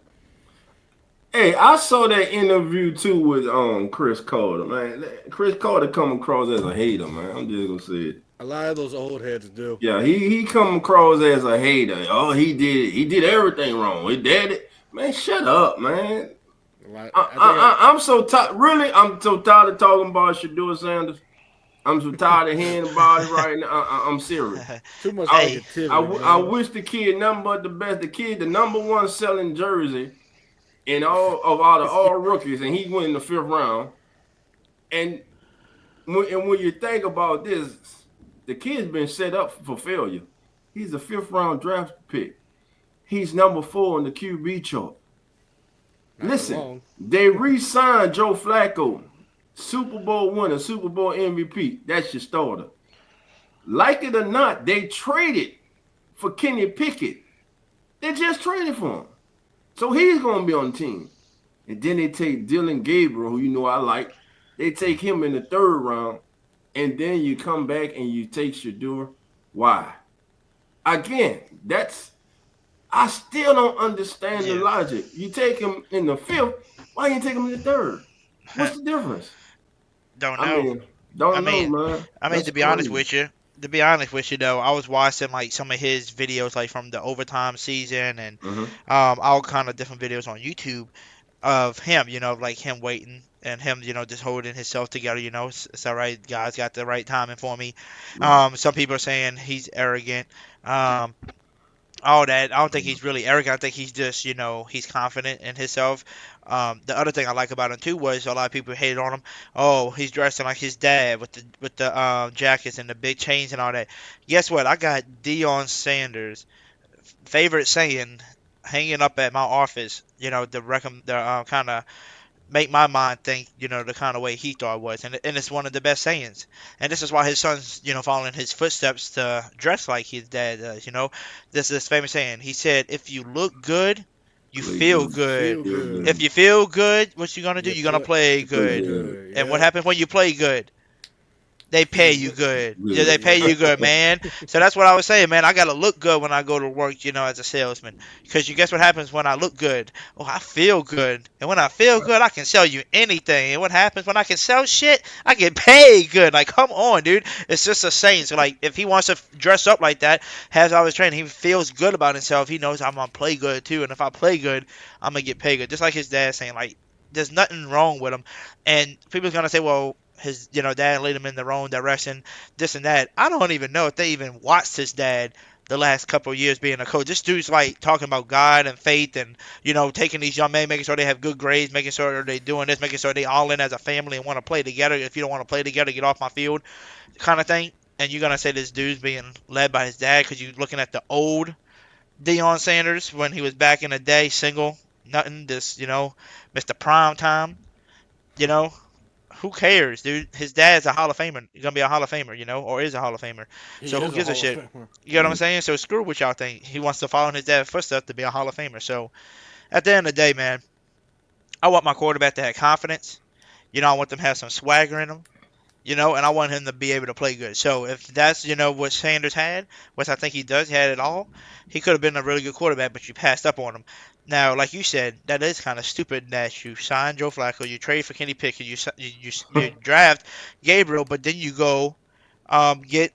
Hey, I saw that interview too with Chris Carter, man. Chris Carter come across as a hater, man. I'm just gonna say it. A lot of those old heads do. Yeah, he come across as a hater. Oh, he did everything wrong. He did it. Man, shut up, man. I'm so tired. Really, I'm so tired of talking about Shedeur Sanders. I'm so tired of hearing about it right now. I'm serious. Too much negativity. I wish the kid nothing but the best. The kid, the number one selling jersey in out of all rookies, and he went in the 5th round. And when you think about this, the kid's been set up for failure. He's a 5th round draft pick. He's number 4 on the QB chart. Listen, they re-signed Joe Flacco, Super Bowl winner, Super Bowl MVP. That's your starter. Like it or not, they traded for Kenny Pickett. They just traded for him. So he's going to be on the team. And then they take Dylan Gabriel, who I like. They take him in the 3rd round. And then you come back and you take Shedeur. Why? Again, I still don't understand the logic. You take him in the 5th. Why you take him in the 3rd? What's the difference? Don't I know. mean, I don't know, mean, man. That's to be honest crazy. with you, though, I was watching like some of his videos, like from the overtime season, and Mm-hmm. all kind of different videos on YouTube of him, like him waiting and him, just holding himself together. It's all right. God's got the right timing for me. Right. Some people are saying he's arrogant. Um, all that. I don't think he's really arrogant. I think he's just, he's confident in himself. The other thing I like about him too was a lot of people hated on him. Oh, he's dressing like his dad with the jackets and the big chains and all that. Guess what? I got Deion Sanders' favorite saying hanging up at my office. The kind of make my mind think, the kind of way he thought it was. And it's one of the best sayings. And this is why his son's, following his footsteps to dress like his dad does, This is this famous saying. He said, if you look good, you Play feel good. good. Feel good. If you feel good, what you gonna do? You You're gonna play Play good. good. And what Yeah. happens when you play good? They pay you good. Yeah, they pay Yeah. you good, man. So that's what I was saying, man. I gotta look good when I go to work, as a salesman. Because you guess what happens when I look good? Oh, I feel good. And when I feel good, I can sell you anything. And what happens when I can sell shit? I get paid good. Like, come on, dude. It's just a saying. So, like, if he wants to dress up like that, as I was training, he feels good about himself. He knows I'm gonna play good too. And if I play good, I'm gonna get paid good. Just like his dad saying, like, there's nothing wrong with him. And people's gonna say, well, his dad lead him in the wrong direction, this and that. I don't even know if they even watched his dad the last couple of years being a coach. This dude's like talking about God and faith and taking these young men, making sure they have good grades, making sure they're doing this, making sure they all in as a family and want to play together. If you don't want to play together, get off my field, kind of thing. And you're gonna say this dude's being led by his dad because you're looking at the old Deion Sanders when he was back in the day, single, nothing, this Mr. Prime Time, you know who cares, dude? His dad's a Hall of Famer. He's gonna be a Hall of Famer, or is a Hall of Famer. He So who is a gives a Hall of shit? Famer. You know what I'm saying? So screw what y'all think. He wants to follow in his dad's footsteps to be a Hall of Famer. So at the end of the day, man, I want my quarterback to have confidence. I want them to have some swagger in them. And I want him to be able to play good. So if that's, what Sanders had, which I think he does, he had it all, he could have been a really good quarterback, but you passed up on him. Now, like you said, that is kind of stupid that you signed Joe Flacco, you trade for Kenny Pickett, you draft Gabriel, but then you go get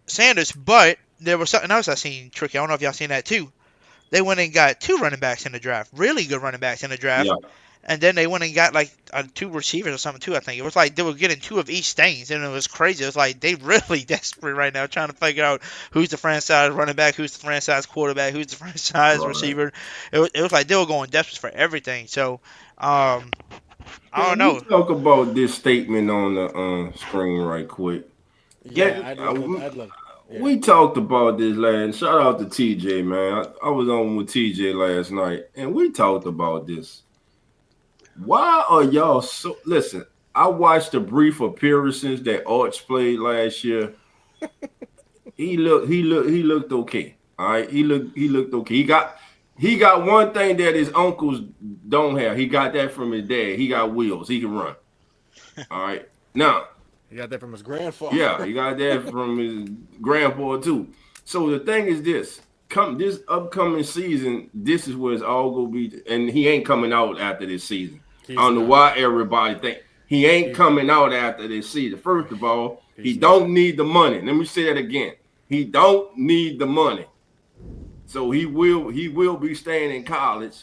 Sanders. But there was something else I seen tricky. I don't know if y'all seen that too. They went and got two running backs in the draft, really good running backs in the draft. Yeah. And then they went and got like two receivers or something too. I think it was like they were getting two of each things, and it was crazy. It was like they really desperate right now, trying to figure out who's the franchise running back, who's the franchise quarterback, who's the franchise Right. receiver. It was like they were going desperate for everything. So I don't Can know. we talk about this statement on the screen right quick? Yeah, Let- I'd love. Yeah. We talked about this last. Shout out to TJ, man. I was on with TJ last night, and we talked about this. Why are y'all so? Listen, I watched the brief appearances that Arch played last year. He looked okay. All right, he looked okay. He got one thing that his uncles don't have. He got that from his dad. He got wheels. He can run. All right, now. He got that from his grandfather. Yeah, he got that from his grandpa too. So the thing is this: this upcoming season, this is where it's all gonna be. And he ain't coming out after this season. I don't know why everybody think he ain't coming out after this season. First of all, he don't need the money. Let me say that again. He don't need the money. So he will be staying in college.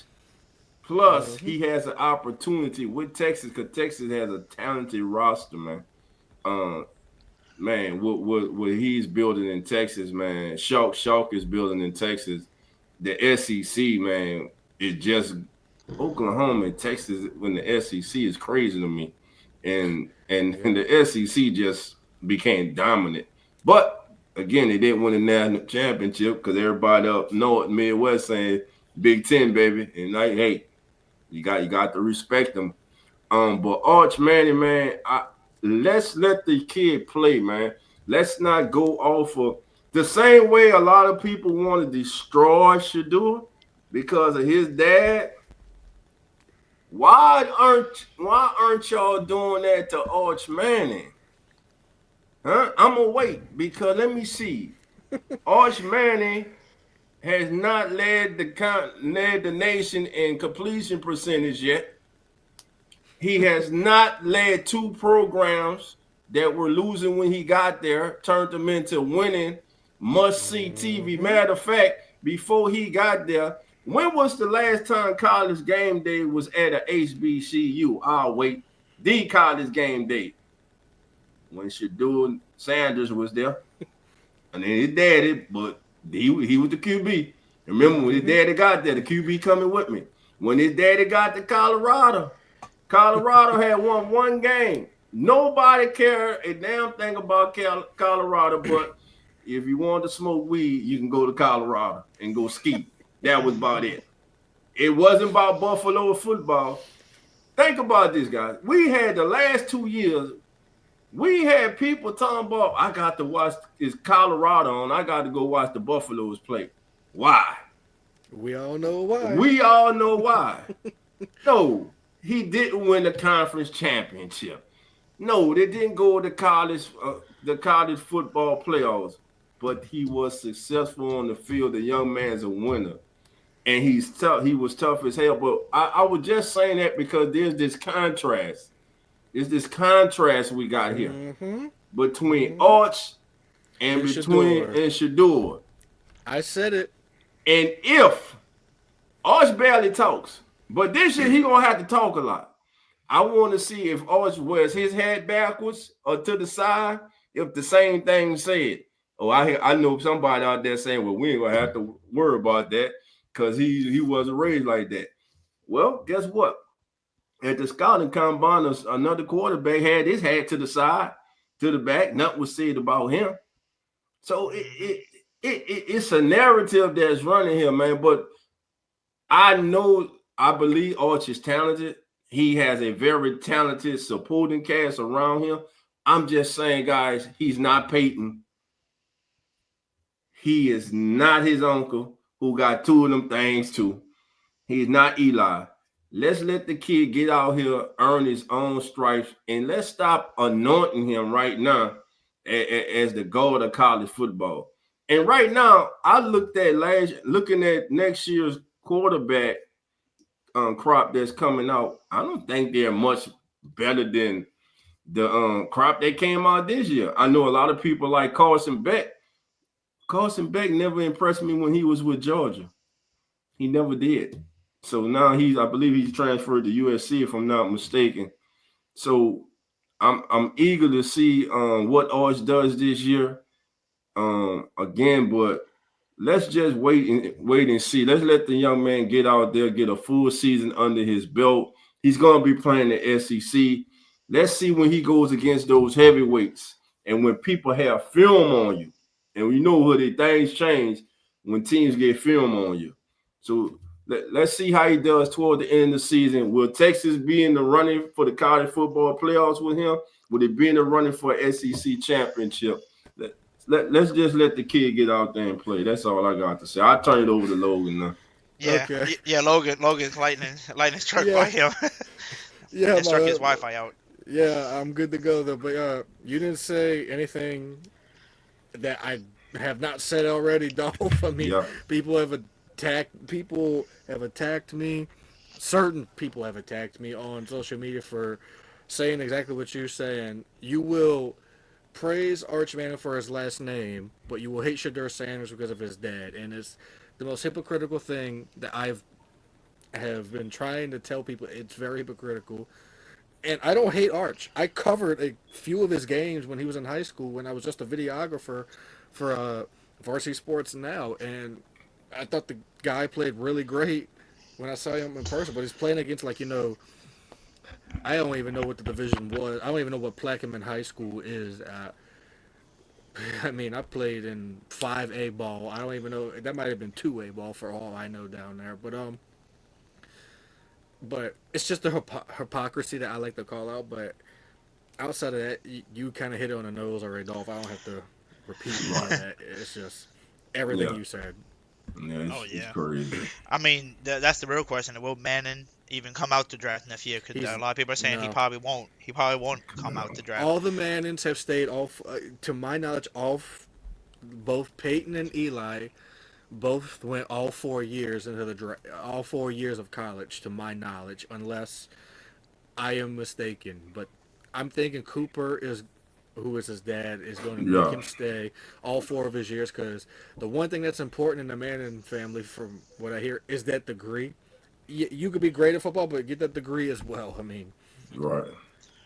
Plus, he has an opportunity with Texas because Texas has a talented roster, man. Man, what he's building in Texas, man. Shulk is building in Texas. The SEC, man, is just Oklahoma and Texas when the SEC is crazy to me. And the SEC just became dominant. But again, they didn't win the national championship because everybody up north, Midwest saying Big Ten, baby. And like, hey, you got to respect them. But Arch Manning, man, let's let the kid play, man. Let's not go off of the same way a lot of people want to destroy Shador because of his dad. Why aren't y'all doing that to Arch Manning? Huh? I'm gonna wait because let me see. Arch Manning has not led the nation in completion percentage yet. He has not led 2 programs that were losing when he got there, turned them into winning must-see TV. Matter of fact, before he got there, when was the last time college game day was at a HBCU? I'll wait. The college game day. When Shadul Sanders was there. And then his daddy, but he was the QB. Remember when his daddy got there, the QB coming with me. When his daddy got to Colorado had won 1 game. Nobody cared a damn thing about Colorado, but if you want to smoke weed, you can go to Colorado and go ski. That was about it. It wasn't about Buffalo football. Think about this, guys. We had the last 2 years, we had people talking about, I got to watch, is Colorado on, I got to go watch the Buffaloes play. Why? We all know why. We all know why. No, he didn't win the conference championship. No, they didn't go to the college football playoffs, but he was successful on the field. The young man's a winner, and he's tough. He was tough as hell. But I was just saying that because there's this contrast. There's this contrast we got here between Arch and between Shador. I said it. And if Arch barely talks, but this year he gonna have to talk a lot. I want to see if Arch wears his head backwards or to the side, if the same thing said. Oh, I know somebody out there saying, well, we ain't gonna have to worry about that because he wasn't raised like that. Well, guess what? At the scouting combine, another quarterback had his head to the side, to the back. Nothing was said about him. So it's a narrative that's running here, man. But I believe Arch is talented. He has a very talented supporting cast around him. I'm just saying, guys, he's not Peyton. He is not his uncle who got 2 of them things too. He's not Eli. Let's let the kid get out here, earn his own stripes, and let's stop anointing him right now as the god of college football. And right now, I looking at next year's quarterback crop that's coming out. I don't think they're much better than the crop that came out this year. I know a lot of people like Carson Beck. Carson Beck never impressed me when he was with Georgia. He never did. So now I believe he's transferred to USC if I'm not mistaken. So I'm eager to see what Arch does this year. Again, but let's just wait and see. Let's let the young man get out there, get a full season under his belt. He's going to be playing the SEC. Let's see when he goes against those heavyweights and when people have film on you. And we know what things change when teams get film on you. So let's see how he does toward the end of the season. Will Texas be in the running for the college football playoffs with him? Will it be in the running for an SEC championship? Let's just let the kid get out there and play. That's all I got to say. I'll turn it over to Logan now. Yeah, okay. Yeah. Logan's lightning struck by him. Yeah, and struck his Wi-Fi out. Yeah, I'm good to go though. But you didn't say anything that I have not said already, Dolph. I mean, people have attacked me. Certain people have attacked me on social media for saying exactly what you're saying. You will praise Arch Manning for his last name, but you will hate Shedeur Sanders because of his dad. And it's the most hypocritical thing that have been trying to tell people. It's very hypocritical. And I don't hate Arch. I covered a few of his games when he was in high school when I was just a videographer for Varsity Sports Now. And I thought the guy played really great when I saw him in person. But he's playing against, I don't even know what the division was. I don't even know what Plaquemine High School is. I mean, I played in 5A ball. I don't even know. That might have been 2A ball for all I know down there. But it's just the hypocrisy that I like to call out. But outside of that, you kind of hit it on the nose already, Dolph. I don't have to repeat all of that. It's just everything you said. Yeah, it's crazy. I mean, that's the real question. Will Manning even come out to draft next year? Because a lot of people are saying he probably won't. He probably won't come out to draft. All the Mannings have stayed off. To my knowledge, both Peyton and Eli both went all 4 years into the draft. All 4 years of college, to my knowledge, unless I am mistaken, but I'm thinking Cooper is, who is his dad, is going to make Yeah. him stay all 4 of his years because the one thing that's important in the Manning family, from what I hear, is that degree. You could be great at football, but get that degree as well. I mean, Right.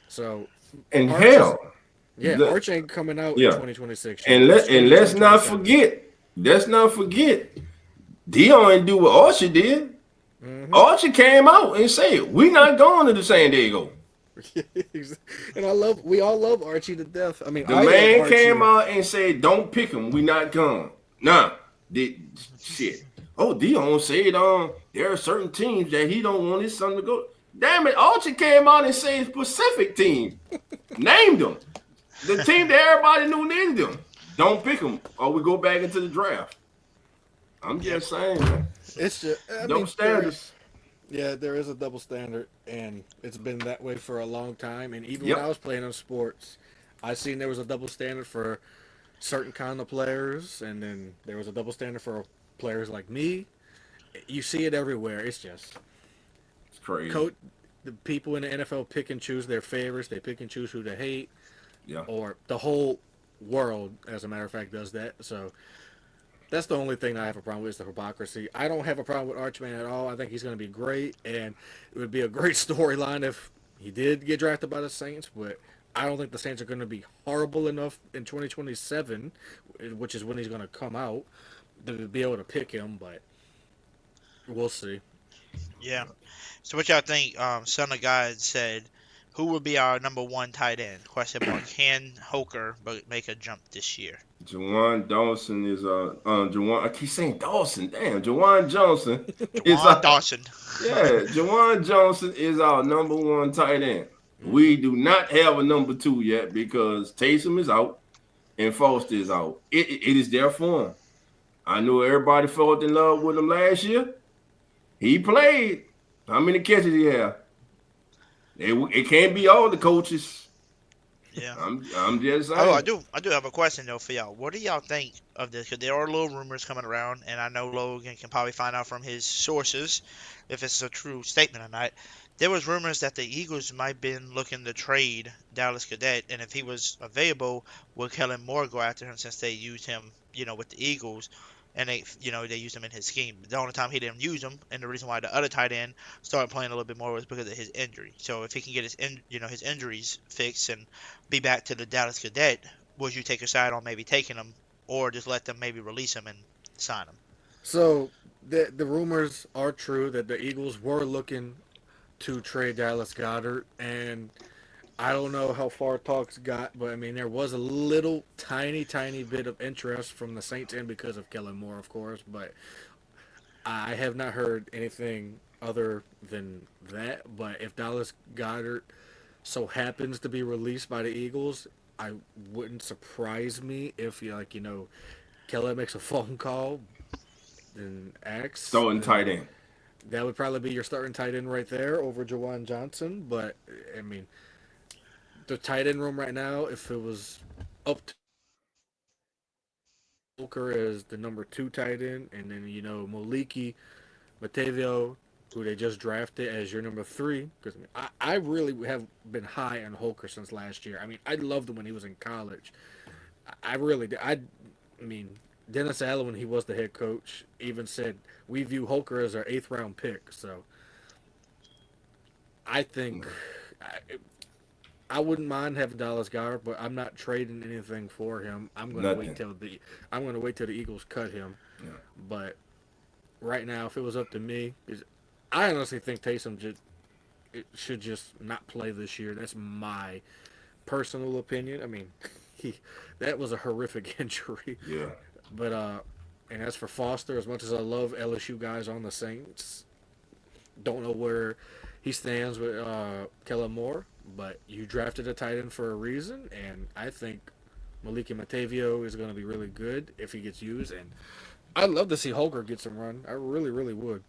so And Arch is, hell, yeah, the, Arch ain't coming out in yeah. 2026 yet. And It's let straight and to let's not 2027. forget. Let's not forget. Dion didn't do what Archie did. Archie came out and said, "We not going to the San Diego." And we all love Archie to death. I mean, The I love man Archie. came out and said, "Don't pick him. We not going." Nah, shit. Oh, Dion said, there are certain teams that he don't want his son to go. Damn it, Archie came out and said specific team, named them, the team that everybody knew needed them. Don't pick them, or we go back into the draft. I'm just saying, man. It's just, Double standards. Yeah, there is a double standard, and it's been that way for a long time. And even Yep. when I was playing on sports, I seen there was a double standard for certain kind of players, and then there was a double standard for players like me. You see it everywhere. It's just It's crazy. the people in the NFL pick and choose their favorites. They pick and choose who to hate, Yeah. or the whole world, as a matter of fact, does that. So that's the only thing I have a problem with, is the hypocrisy. I don't have a problem with Archman at all. I think he's going to be great, and it would be a great storyline if he did get drafted by the Saints, but I don't think the Saints are going to be horrible enough in 2027, which is when he's going to come out, to be able to pick him, but we'll see. Yeah. So what y'all think? Son of God said, "Who will be our number one tight end?" Question mark. Can Hoker make a jump this year? Jawan Dawson is Jawan. I keep saying Dawson. Damn, Jawan Johnson is Juwan Dawson. yeah. Jawan Johnson is our number one tight end. We do not have a number two yet because Taysom is out and Foster is out. It is there for him. I know everybody fell in love with him last year. He played. How many catches did he have? It can't be all the coaches. Yeah. I'm just saying. Oh, I do have a question though for y'all. What do y'all think of this? Because there are little rumors coming around, and I know Logan can probably find out from his sources if it's a true statement or not. There was rumors that the Eagles might been looking to trade Dallas Cadet, and if he was available, would Kellen Moore go after him since they used him, with the Eagles, and they used him in his scheme. The only time he didn't use him, and the reason why the other tight end started playing a little bit more was because of his injury. So if he can get his injuries fixed and be back to the Dallas Cadet, would you take a side on maybe taking him, or just let them maybe release him and sign him? So the rumors are true that the Eagles were looking to trade Dallas Goedert, and I don't know how far talks got, but I mean there was a little tiny bit of interest from the Saints end because of Kellen Moore, of course, but I have not heard anything other than that. But if Dallas Goedert so happens to be released by the Eagles, I wouldn't surprise me if Kellen makes a phone call and asks. Starting tight end. That would probably be your starting tight end right there over Jawan Johnson. But, I mean, the tight end room right now, if it was up to Booker as the number 2 tight end, and then, Moliki, Matavio, who they just drafted as your number 3, because I really have been high on Holker since last year. I mean, I loved him when he was in college. I really did. I mean, Dennis Allen, when he was the head coach, even said, we view Holker as our 8th round pick. So I think I wouldn't mind having Dallas Goedert, but I'm not trading anything for him. I'm going to wait till the Eagles cut him. Yeah. But right now, if it was up to me, I honestly think Taysom should just not play this year. That's my personal opinion. I mean, that was a horrific injury. Yeah. But and as for Foster, as much as I love LSU guys on the Saints, don't know where he stands with Kellen Moore, but you drafted a tight end for a reason, and I think Maliki Matavio is going to be really good if he gets used, and I'd love to see Holker get some run. I really, really would.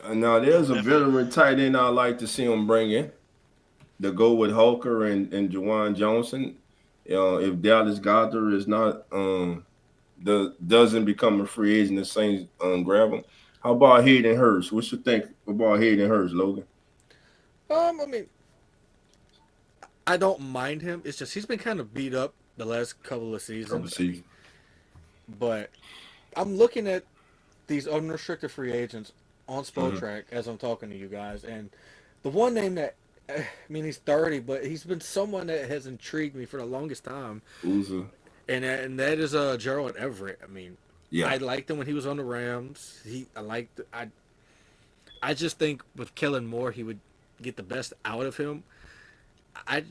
Now, there's a veteran tight end I'd like to see him bring in to go with Holker and Jawan Johnson. If Dallas Goedert is not doesn't become a free agent, the Saints grab him. How about Hayden Hurst? What you think about Hayden Hurst, Logan? I mean, I don't mind him. It's just he's been kind of beat up the last couple of seasons. But I'm looking at these unrestricted free agents on Spotrac as I'm talking to you guys, and the one name that, I mean, he's 30, but he's been someone that has intrigued me for the longest time. Uza. And that is Gerald Everett. I mean, Yeah. I liked him when he was on the Rams. I just think with Kellen Moore, he would get the best out of him. I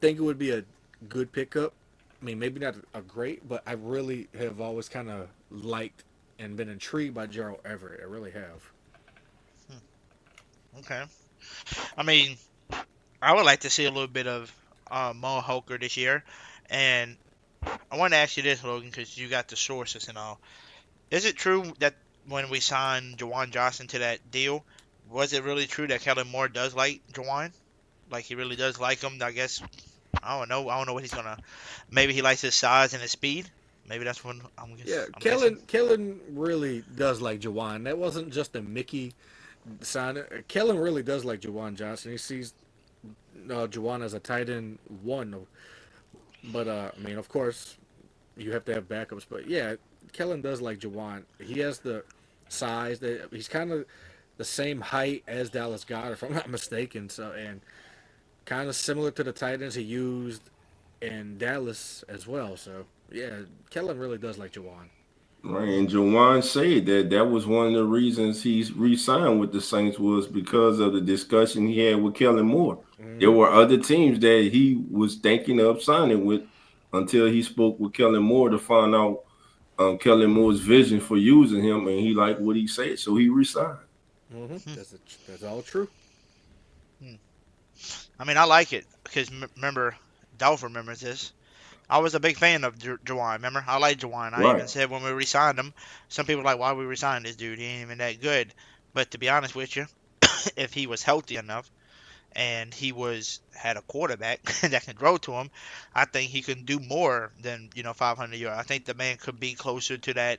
think it would be a good pickup. I mean, maybe not a great, but I really have always kind of liked and been intrigued by Gerald Everett. I really have. Okay. I mean, I would like to see a little bit of Mo Holker this year. And I want to ask you this, Logan, because you got the sources and all. Is it true that when we signed Juwan Johnson to that deal, was it really true that Kellen Moore does like Juwan? Like, he really does like him? I guess, I don't know. I don't know what he's going to... Maybe he likes his size and his speed. Maybe that's what I'm guessing. Kellen really does like Juwan. That wasn't just a Mickey sign. Kellen really does like Juwan Johnson. He sees Juwan as a tight end one. But, I mean, of course, you have to have backups. But, yeah, Kellen does like Juwan. He has the size. He's kind of the same height as Dallas Goedert, if I'm not mistaken. So, and kind of similar to the tight ends he used in Dallas as well. So, yeah, Kellen really does like Juwan. Right, and Juwan said that was one of the reasons he's re-signed with the Saints was because of the discussion he had with Kellen Moore. There were other teams that he was thinking of signing with until he spoke with Kellen Moore to find out Kellen Moore's vision for using him, and he liked what he said, so he re-signed. That's all true. I mean, I like it because remember, Dolph remembers this. I was a big fan of Juwan. Remember, I like Juwan. I even said when we re-signed him, some people were like, "Why we re-signed this dude? He ain't even that good." But to be honest with you, if he was healthy enough and he had a quarterback that can throw to him, I think he can do more than 500 yards. I think the man could be closer to that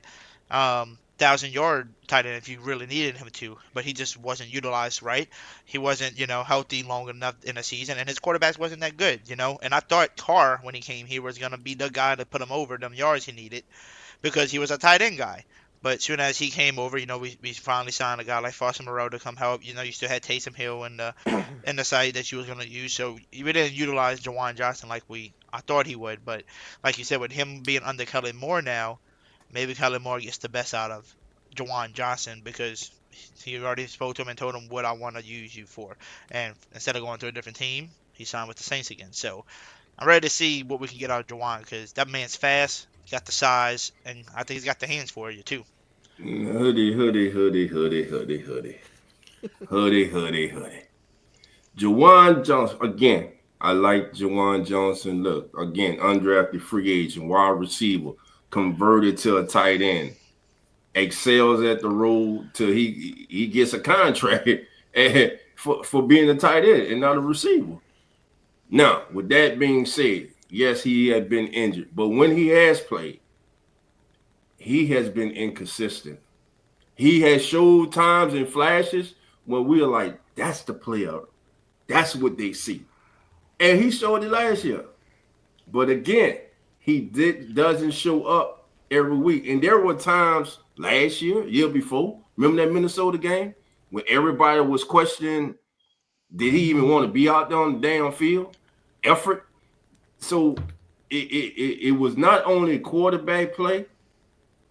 1,000-yard tight end if you really needed him to, but he just wasn't utilized right. He wasn't, healthy long enough in a season, and his quarterback wasn't that good, And I thought Carr, when he came here, was going to be the guy to put him over them yards he needed because he was a tight end guy. But as soon as he came over, we finally signed a guy like Foster Moreau to come help. You still had Taysom Hill in the side that you was going to use. So we didn't utilize Juwan Johnson like I thought he would. But like you said, with him being under Kellen Moore now, maybe Kellen Moore gets the best out of Juwan Johnson because he already spoke to him and told him what I want to use you for. And instead of going to a different team, he signed with the Saints again. So I'm ready to see what we can get out of Juwan because that man's fast, he's got the size, and I think he's got the hands for you too. Hoodie. Juwan Johnson, again, I like Juwan Johnson. Look, again, undrafted free agent, wide receiver, converted to a tight end, excels at the role till he gets a contract for being a tight end and not a receiver. Now, with that being said, yes, he had been injured, but when he has played, he has been inconsistent. He has showed times and flashes when we are like, that's the player. That's what they see. And he showed it last year. But again, he doesn't show up every week. And there were times last year before, remember that Minnesota game when everybody was questioning, did he even want to be out there on the damn field? Effort. So it was not only quarterback play,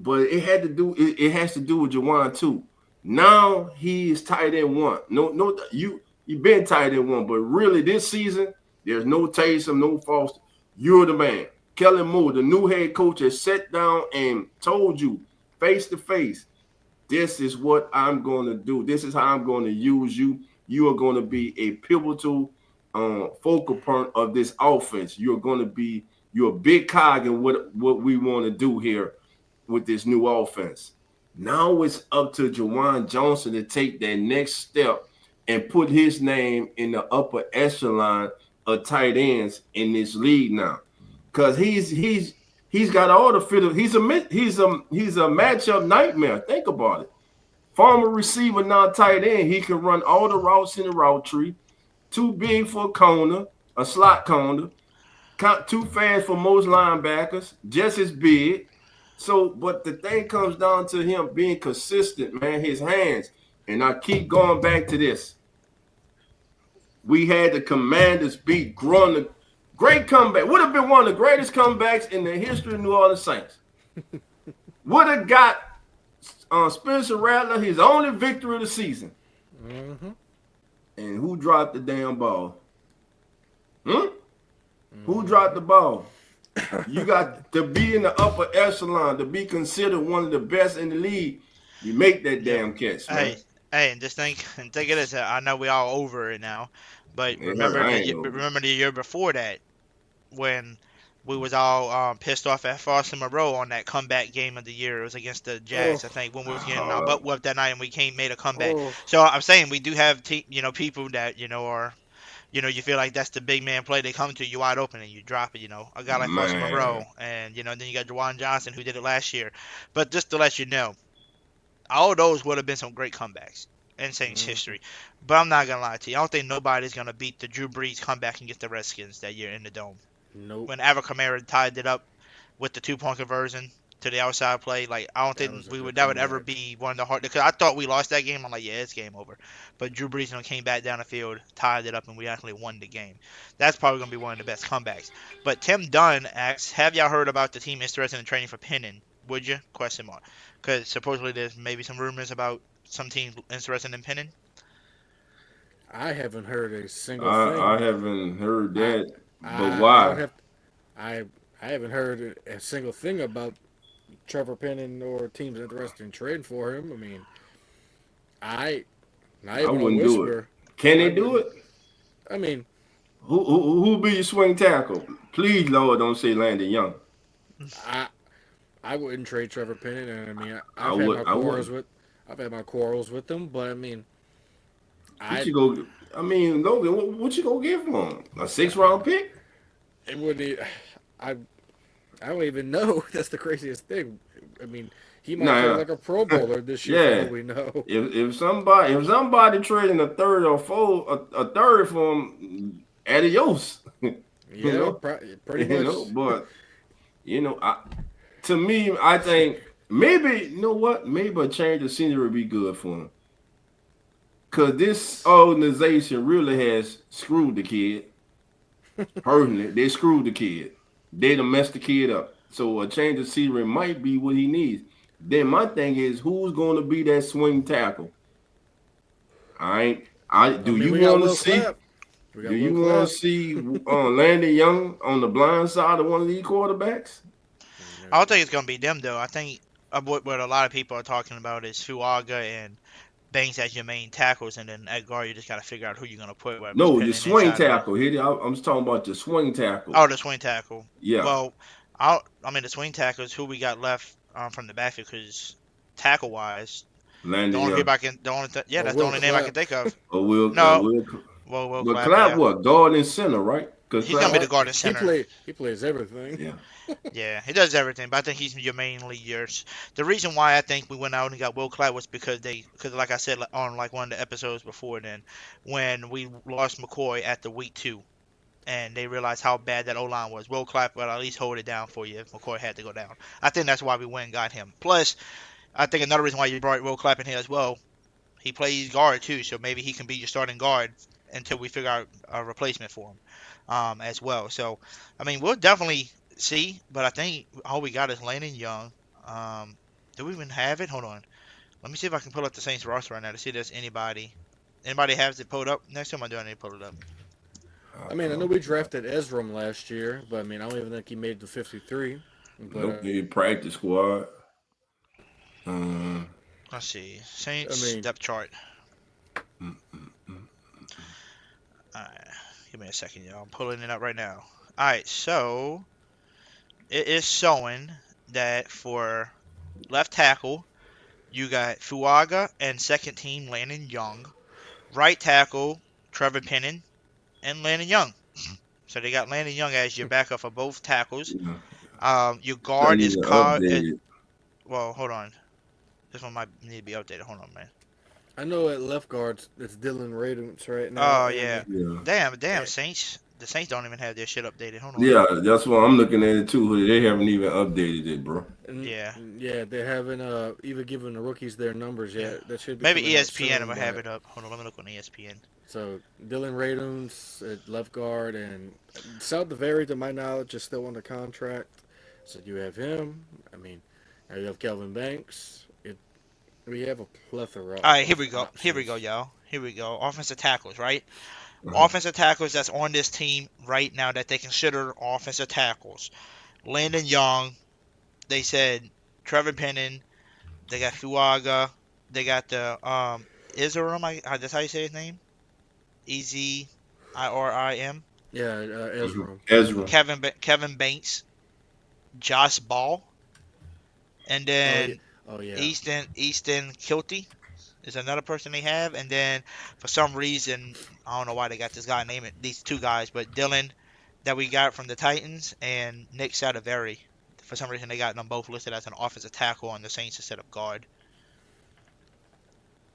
but it has to do with Juwan too. Now he is tight end one. No, you've been tight end one, but really this season there's no Taysom, no Foster. You're the man. Kellen Moore, the new head coach, has sat down and told you face to face, this is what I'm going to do. This is how I'm going to use you. You are going to be a pivotal focal point of this offense. You're a big cog in what we want to do here with this new offense. Now it's up to Juwan Johnson to take that next step and put his name in the upper echelon of tight ends in this league now, because he's got all the fit. He's a matchup nightmare. Think about it. Former receiver, now tight end. He can run all the routes in the route tree. too big for a corner, a slot corner, too fast for most linebackers, just as big. So, but the thing comes down to him being consistent, man, his hands. And I keep going back to this. We had the Commanders beat Grun. Great comeback. Would have been one of the greatest comebacks in the history of New Orleans Saints. Would have got Spencer Rattler his only victory of the season. Mm-hmm. And who dropped the damn ball? Who dropped the ball? You got to be in the upper echelon, to be considered one of the best in the league. You make that damn catch, man. Hey, and just think of this. I know we all over it now, but remember the year before that when we was all pissed off at Foster Moreau on that comeback game of the year. It was against the Jags, I think, when we was getting our butt whooped that night and we made a comeback. So I'm saying we do have people that are. You feel like that's the big man play. They come to you wide open and you drop it. A guy like Foster Moreau, and then you got Juwan Johnson who did it last year. But just to let you know, all of those would have been some great comebacks in Saints history. But I'm not gonna lie to you. I don't think nobody's gonna beat the Drew Brees comeback and get the Redskins that year in the Dome. Nope. When Alvin Kamara tied it up with the 2-point conversion to the outside play, I don't think that would ever be one of the hard. Because I thought we lost that game. I'm like, yeah, it's game over. But Drew Brees came back down the field, tied it up, and we actually won the game. That's probably gonna be one of the best comebacks. But Tim Dunn asks, have y'all heard about the team interested in training for Penning? Would you? Question mark. Because supposedly there's maybe some rumors about some teams interested in Penning. I haven't heard a single thing. I haven't heard that. But why? I haven't heard a single thing about Trevor Penning or teams interested in trading for him. I mean, I wouldn't do it. Can they do it? I mean, who be your swing tackle? Please, Lord, don't say Landon Young. I wouldn't trade Trevor Penning, and I mean, I've had my quarrels with them, but I mean, Logan, what you gonna give for him? A 6th-round pick? It wouldn't. I don't even know. That's the craziest thing. I mean, he might be like a Pro Bowler this year. For all we know. If somebody trading a third for him, adios. Pretty much. But to me, I think maybe maybe a change of scenery would be good for him. Cause this organization really has screwed the kid. Personally, they screwed the kid. They done messed the kid up. So a change of scenery might be what he needs. Then my thing is, who's going to be that swing tackle? Do you want to see Landon Young on the blind side of one of these quarterbacks? I don't think it's going to be them, though. I think what a lot of people are talking about is Fuaga and Banks as your main tackles, and then at guard you just got to figure out who you're going to put. No, the swing tackle. I'm just talking about the swing tackle. Oh, the swing tackle. Yeah. Well, the swing tackle is who we got left from the backfield, because tackle-wise, that's the only name I can think of. Will Clapp, Clapp, what? Guard and center, right? He's going to be the guard and center. He plays everything. Yeah. Yeah, he does everything, but I think he's your mainly yours. The reason why I think we went out and got Will Clapp was because like I said on one of the episodes before then, when we lost McCoy at the week 2, and they realized how bad that O-line was. Will Clapp would at least hold it down for you if McCoy had to go down. I think that's why we went and got him. Plus, I think another reason why you brought Will Clapp in here as well, he plays guard too, so maybe he can be your starting guard until we figure out a replacement for him as well. So, I mean, we'll definitely see, but I think all we got is Landon Young. Do we even have it? Hold on. Let me see if I can pull up the Saints roster right now to see if there's anybody. Anybody has it pulled up? Next time I do, I need to pull it up. I mean, I know we drafted Ezram last year, but I mean, I don't even think he made the 53. Nope, he practice squad. Let's see. Saints depth chart. Alright. Give me a second, y'all. I'm pulling it up right now. Alright, so it is showing that for left tackle, you got Fuaga and second team Landon Young. Right tackle, Trevor Penning and Landon Young. So they got Landon Young as your backup for both tackles. Your guard is Well, hold on. This one might need to be updated. Hold on, man. I know at left guard it's Dylan Radunz right now, Oh and yeah. Yeah. Damn, eh, Saints. The Saints don't even have their shit updated. Hold on. Yeah, that's why I'm looking at it too. They haven't even updated it, bro. and Yeah. yeah, they haven't even given the rookies their numbers Yeah. yet. That should be Maybe coming out ESPN soon. will have But it up. Hold on, let me look on ESPN. so Dylan Radunz at left guard and Saldivari, to my knowledge, is still under contract. So you have him. I mean, now you have Kelvin Banks. We have a plethora All right, here of we go. Here we go, options. y'all. Here we go. Offensive tackles, right? Uh-huh. Offensive tackles that's on this team right now that they consider offensive tackles. Landon Young, they said Trevor Penning, they got Fuaga, they got the Izorim, that's how you say his name? Ezirim. Yeah, Ezra. Ezra. Kevin Banks, Josh Ball, and Oh yeah. then Oh yeah. Easton Kilty is another person they have, and then for some reason I don't know why they got this guy naming these two guys, but Dylan that we got from the Titans and Nick Sadavari. For some reason they got them both listed as an offensive tackle on the Saints instead of guard.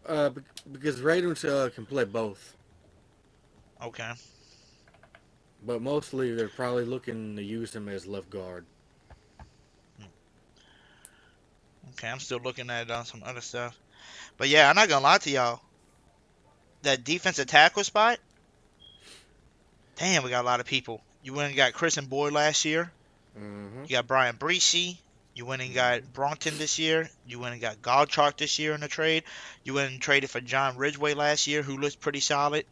Because Radunz can play both, Okay. but mostly they're probably looking to use him as left guard. Okay, I'm still looking at some other stuff. But yeah, I'm not gonna lie to y'all. That defensive tackle spot, damn, we got a lot of people. You went and got Chris and Boyd last year. Mm-hmm. You got Brian Breesy. You went and got Bronson this year. You went and got Goldchalk this year in the trade. You went and traded for John Ridgway last year, who looks pretty solid.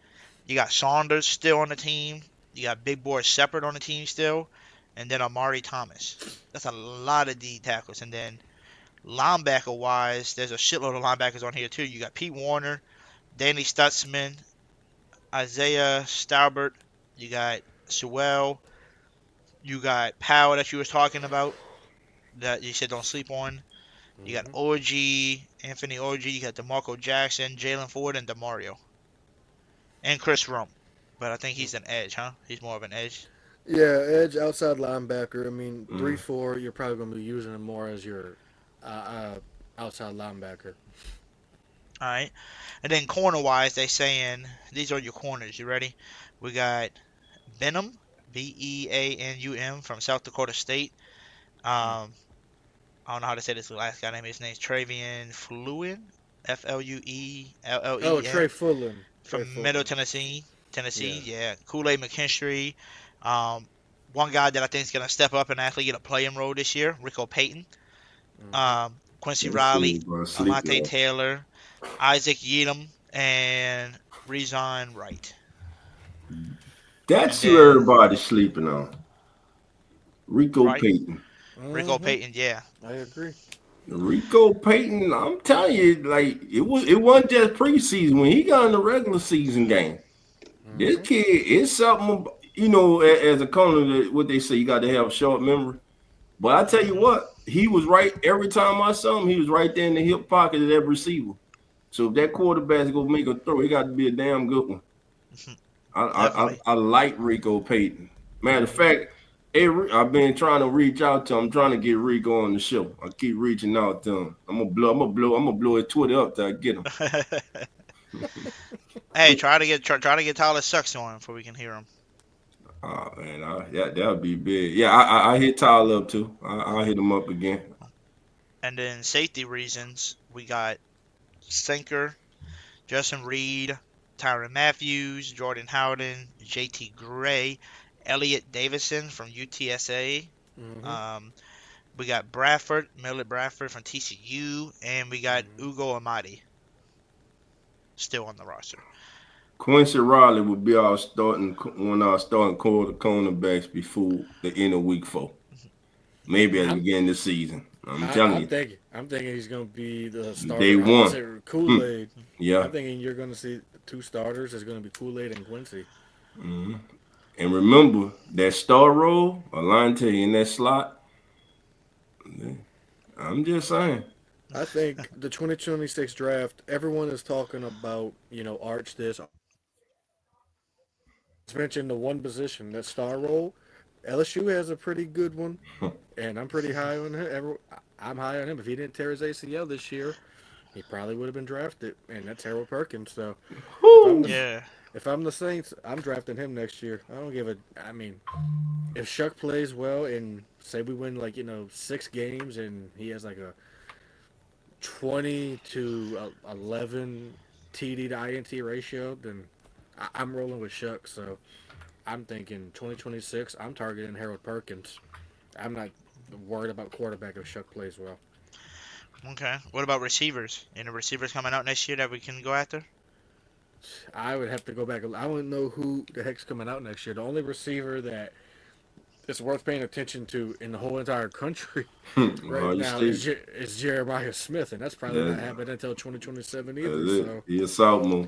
You got Saunders still on the team. You got Big Boy Shepard on the team still. And then Amari Thomas. That's a lot of D tackles. And then linebacker wise, there's a shitload of linebackers on here too. You got Pete Warner, Danny Stutzman, Isaiah Staubert. You got Sewell. You got Powell that you was talking about that you said don't sleep on. You got Mm-hmm. OG, Anthony OG. You got DeMarco Jackson, Jalen Ford, and DeMario. And Chris Rum. But I think he's an edge, huh? He's more of an edge. Yeah, edge, outside linebacker. I mean, Mm. 3-4. You're probably going to be using him more as your outside linebacker. All right. And then corner wise, they saying these are your corners. You ready? We got Benham, Beanum from South Dakota State. I don't know how to say this last guy name. His name's Travian Fluin, Oh, Fluellen, Trey Fulton. Trey from Middle Fulton. Tennessee. Tennessee, Yeah. yeah. Kool-Aid McKinstry. One guy that I think is gonna step up and actually get a playing role this year, Rico Payton. Mm-hmm. Quincy Let's see, Riley, bro. Sleep, Amante y'all. Taylor, Isaac Yeadham, and Rezon Wright. And That's who then everybody's sleeping on. Rico right, Payton. Rico Mm-hmm. Payton, yeah. I agree. Rico Payton, I'm telling you, like it wasn't just preseason when he got in the regular season game. This Mm-hmm. kid is something, as a corner, what they say, you got to have a short memory. But I tell you Hmm. what, he was right every time I saw him. He was right there in the hip pocket of that receiver. So if that quarterback's gonna make a throw, he got to be a damn good one. I Definitely. like Rico Payton. Matter of fact, I've been trying to reach out to him. I'm trying to get Rico on the show. I keep reaching out to him. I'm gonna blow his Twitter up till I get him. Hey, try to get Tyler Sucks on before we can hear him. Oh man, that would be big. Yeah, I hit Tyler up too. I'll hit him up again. And then safety reasons, we got Sinker, Justin Reed, Tyron Matthews, Jordan Howden, JT Gray, Elliot Davison from UTSA. Mm-hmm. We got Bradford, Millard Bradford from TCU, and we got Mm-hmm. Ugo Amadi still on the roster. Quincy Riley would be our starting cornerbacks before the end of week 4. Maybe at the I'm, beginning of the season. I'm I, telling I'm you, thinking. I'm thinking he's going to be the day starter. I would one. say Kool-Aid. Yeah. I'm thinking you're going to see 2 starters. It's going to be Kool-Aid and Quincy. Mhm. And remember that star role, Alante in that slot. I'm just saying. I think the 2026 draft, everyone is talking about, Arch this. Let's mention the one position, that star role. LSU has a pretty good one, and I'm pretty high on him. I'm high on him. If he didn't tear his ACL this year, he probably would have been drafted, and that's Harold Perkins. So Yeah. if I'm the Saints, I'm drafting him next year. I don't give a. I mean, if Shuck plays well and say we win like 6 games and he has like a 20-11 TD to INT ratio, then I'm rolling with Shuck. So I'm thinking 2026. I'm targeting Harold Perkins. I'm not worried about quarterback if Shuck plays well. Okay. What about receivers? Any receivers coming out next year that we can go after? I would have to go back. I don't know who the heck's coming out next year. The only receiver that it's worth paying attention to in the whole entire country right now is Jeremiah Smith, and that's probably not happening until 2027 either. So He's a sophomore.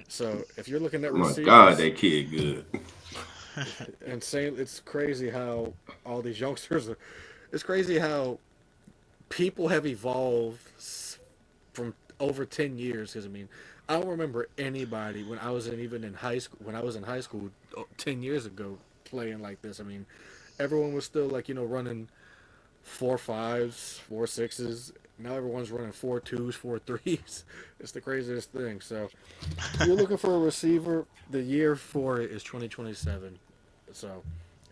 So if you're looking at My receivers, God, that kid good. and saying it's crazy how all these youngsters are. It's crazy how people have evolved from over 10 years. Because I mean, I don't remember anybody when I was in high school. When I was in high school 10 years ago, playing like this. I mean, everyone was still like running 4.5s, 4.6s. Now everyone's running 4.2s, 4.3s. It's the craziest thing. So if you're looking for a receiver, the year for it is 2027. So,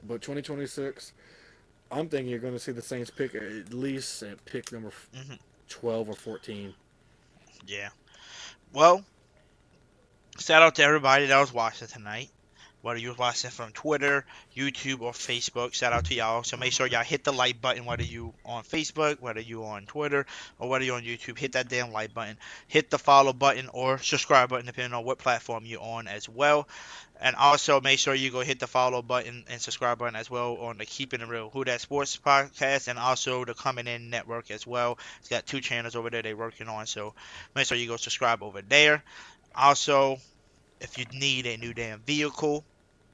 but 2026, I'm thinking you're going to see the Saints pick at least at pick number 12 or 14. Yeah. Well, shout out to everybody that was watching tonight. Whether you was watching from Twitter, YouTube, or Facebook, shout out to y'all. So make sure y'all hit the like button, whether you on Facebook, whether you on Twitter, or whether you on YouTube. Hit that damn like button. Hit the follow button or subscribe button, depending on what platform you're on as well. And also make sure you go hit the follow button and subscribe button as well on the Keeping It Real Who That Sports podcast, and also the Coming In Network as well. It's got 2 channels over there they're working on, so make sure you go subscribe over there. Also, if you need a new damn vehicle,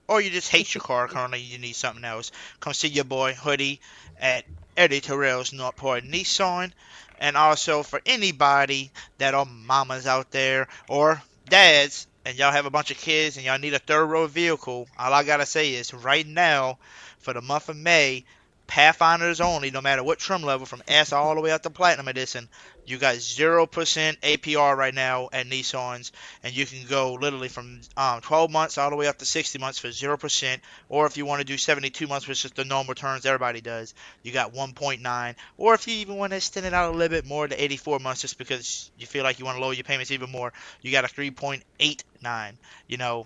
or you just hate your car currently, you need something else, come see your boy Hoodie at Eddie Terrell's Northport Nissan. And also for anybody that are mamas out there or dads, and y'all have a bunch of kids and y'all need a third row vehicle, all I gotta say is right now, for the month of May, Pathfinders only, no matter what trim level, from S all the way up to Platinum Edition, you got 0% APR right now at Nissans, and you can go literally from 12 months all the way up to 60 months for 0%, or if you want to do 72 months, which is the normal terms everybody does, you got 1.9, or if you even want to extend it out a little bit more to 84 months just because you feel like you want to lower your payments even more, you got a 3.89,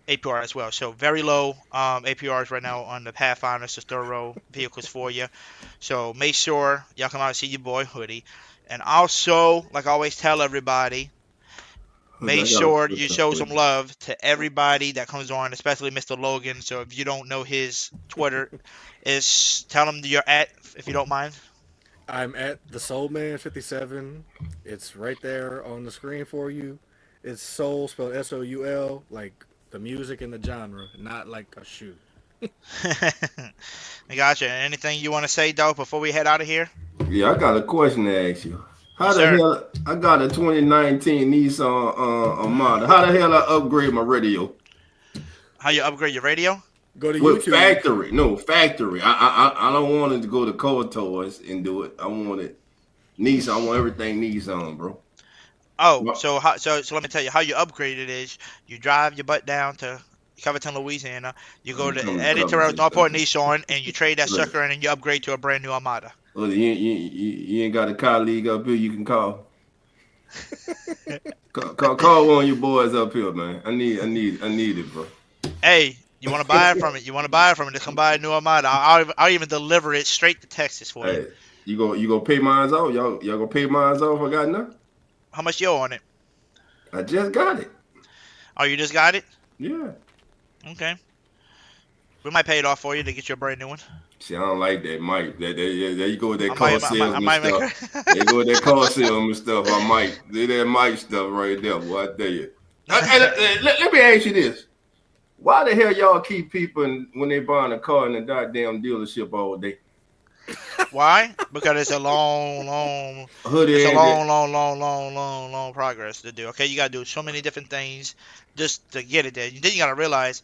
APR as well. So very low APRs right now on the Pathfinders, the third row vehicles for you. So make sure y'all come out and see your boy Hoodie. And also, like I always tell everybody, make sure you show some love to everybody that comes on, especially Mr. Logan. So if you don't know his Twitter, tell him you're at, if you don't mind. I'm at the Soulman57. It's right there on the screen for you. It's Soul spelled SOUL, like the music and the genre, not like a shoe. I gotcha. Anything you want to say, though, before we head out of here? Yeah, I got a question to ask you. How Yes, the sir. hell I got a 2019 Nissan Armada? How the hell I upgrade my radio? How you upgrade your radio? Go to With YouTube. factory. No, factory. I don't want it to go to Cold Toys and do it. I want it Nissan. I want everything Nissan, bro. Oh, so let me tell you how you upgrade it is you drive your butt down to Covington, Louisiana. You go to Eddie Terrell's Northport Nissan and you trade that sucker in and you upgrade to a brand new Armada. Well, you ain't got a colleague up here you can call. call one of your boys up here, man. I need it, bro. Hey, you want to buy it from it? Just come buy a new Armada. I'll even deliver it straight to Texas for you. Hey, you gonna pay mine off? Y'all gonna pay mine off? I got enough. How much you owe on it? I just got it. Oh, you just got it? Yeah. Okay. We might pay it off for you to get you a brand new one. See, I don't like that, Mike. There you go with that car I salesman might stuff. There you go with that car salesman stuff. I might. That Mike stuff right there, boy. I tell you. Let me ask you this. Why the hell y'all keep people when they buying a car in the goddamn dealership all day? Why? Because it's a long progress to do. Okay, you gotta do so many different things just to get it there. Then you gotta realize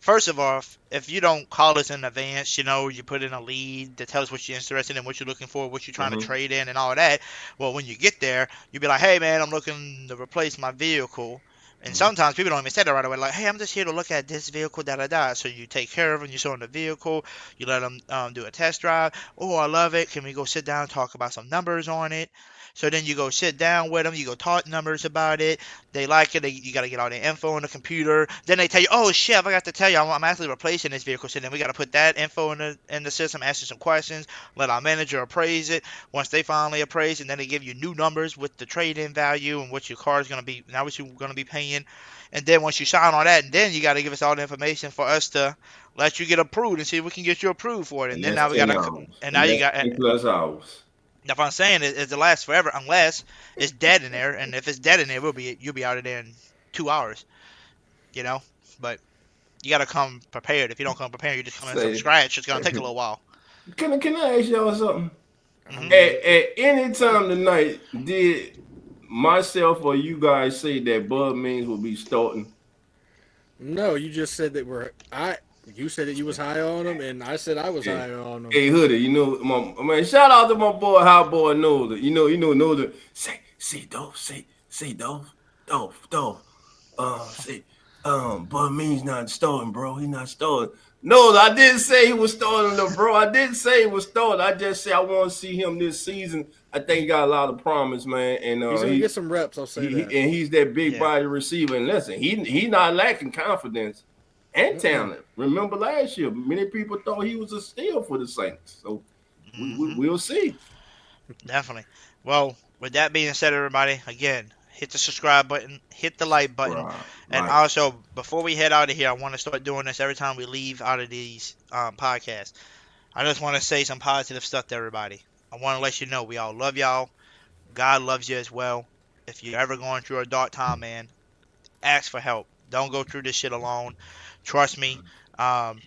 First of all, if you don't call us in advance, you put in a lead that tells what you're interested in, what you're looking for, what you're trying to Mm-hmm. trade in, and all of that. Well, when you get there, you'll be like, hey, man, I'm looking to replace my vehicle. And Mm-hmm. sometimes people don't even say that right away. Like, hey, I'm just here to look at this vehicle, da da da. So you take care of them, you show them the vehicle, you let them do a test drive. Oh, I love it. Can we go sit down and talk about some numbers on it? So then you go sit down with them, you go talk numbers about it. They like it. You got to get all the info on the computer. Then they tell you, "Oh shit, I forgot to tell you, I'm actually replacing this vehicle." So then we got to put that info in the system, ask you some questions, let our manager appraise it. Once they finally appraise it, then they give you new numbers with the trade-in value and what your car is going to be, now what you're going to be paying. And then once you sign on that, and then you got to give us all the information for us to let you get approved and see if we can get you approved for it. And And then that's now we got 10 to, hours. and now And you that's got. 10 plus hours. If I'm saying it lasts forever unless it's dead in there, and if it's dead in there, you'll be out of there in 2 hours, you know. But you gotta come prepared. If you don't come prepared, you're just coming from Say, scratch. It's gonna take a little while. can I ask y'all something? Hmm. At any time tonight, did myself or you guys say that Bud Means will be starting? No, you just said that You said that you was high on him, and I said I was Hey, high on him. hey, Hoodie, man, shout out to my boy, How Boy Nola. Nola. Say, Dolph, say, Dolph. Say, Bud Means not starting, bro. He not starting. No, I didn't say he was starting, though, bro. I didn't say he was starting. I just say I want to see him this season. I think he got a lot of promise, man. And He's gonna get some reps. I'll say that. he's that big Yeah. body receiver. And listen, he not lacking confidence and Mm-mm. talent. Remember last year, many people thought he was a steal for the Saints. So we'll see. Definitely. Well, with that being said, everybody, again, hit the subscribe button, hit the like button, and Right. also before we head out of here, I want to start doing this every time we leave out of these podcasts. I just want to say some positive stuff to everybody. I want to let you know we all love y'all. God loves you as well. If you're ever going through a dark time, man, ask for help. Don't go through this shit alone. Trust me.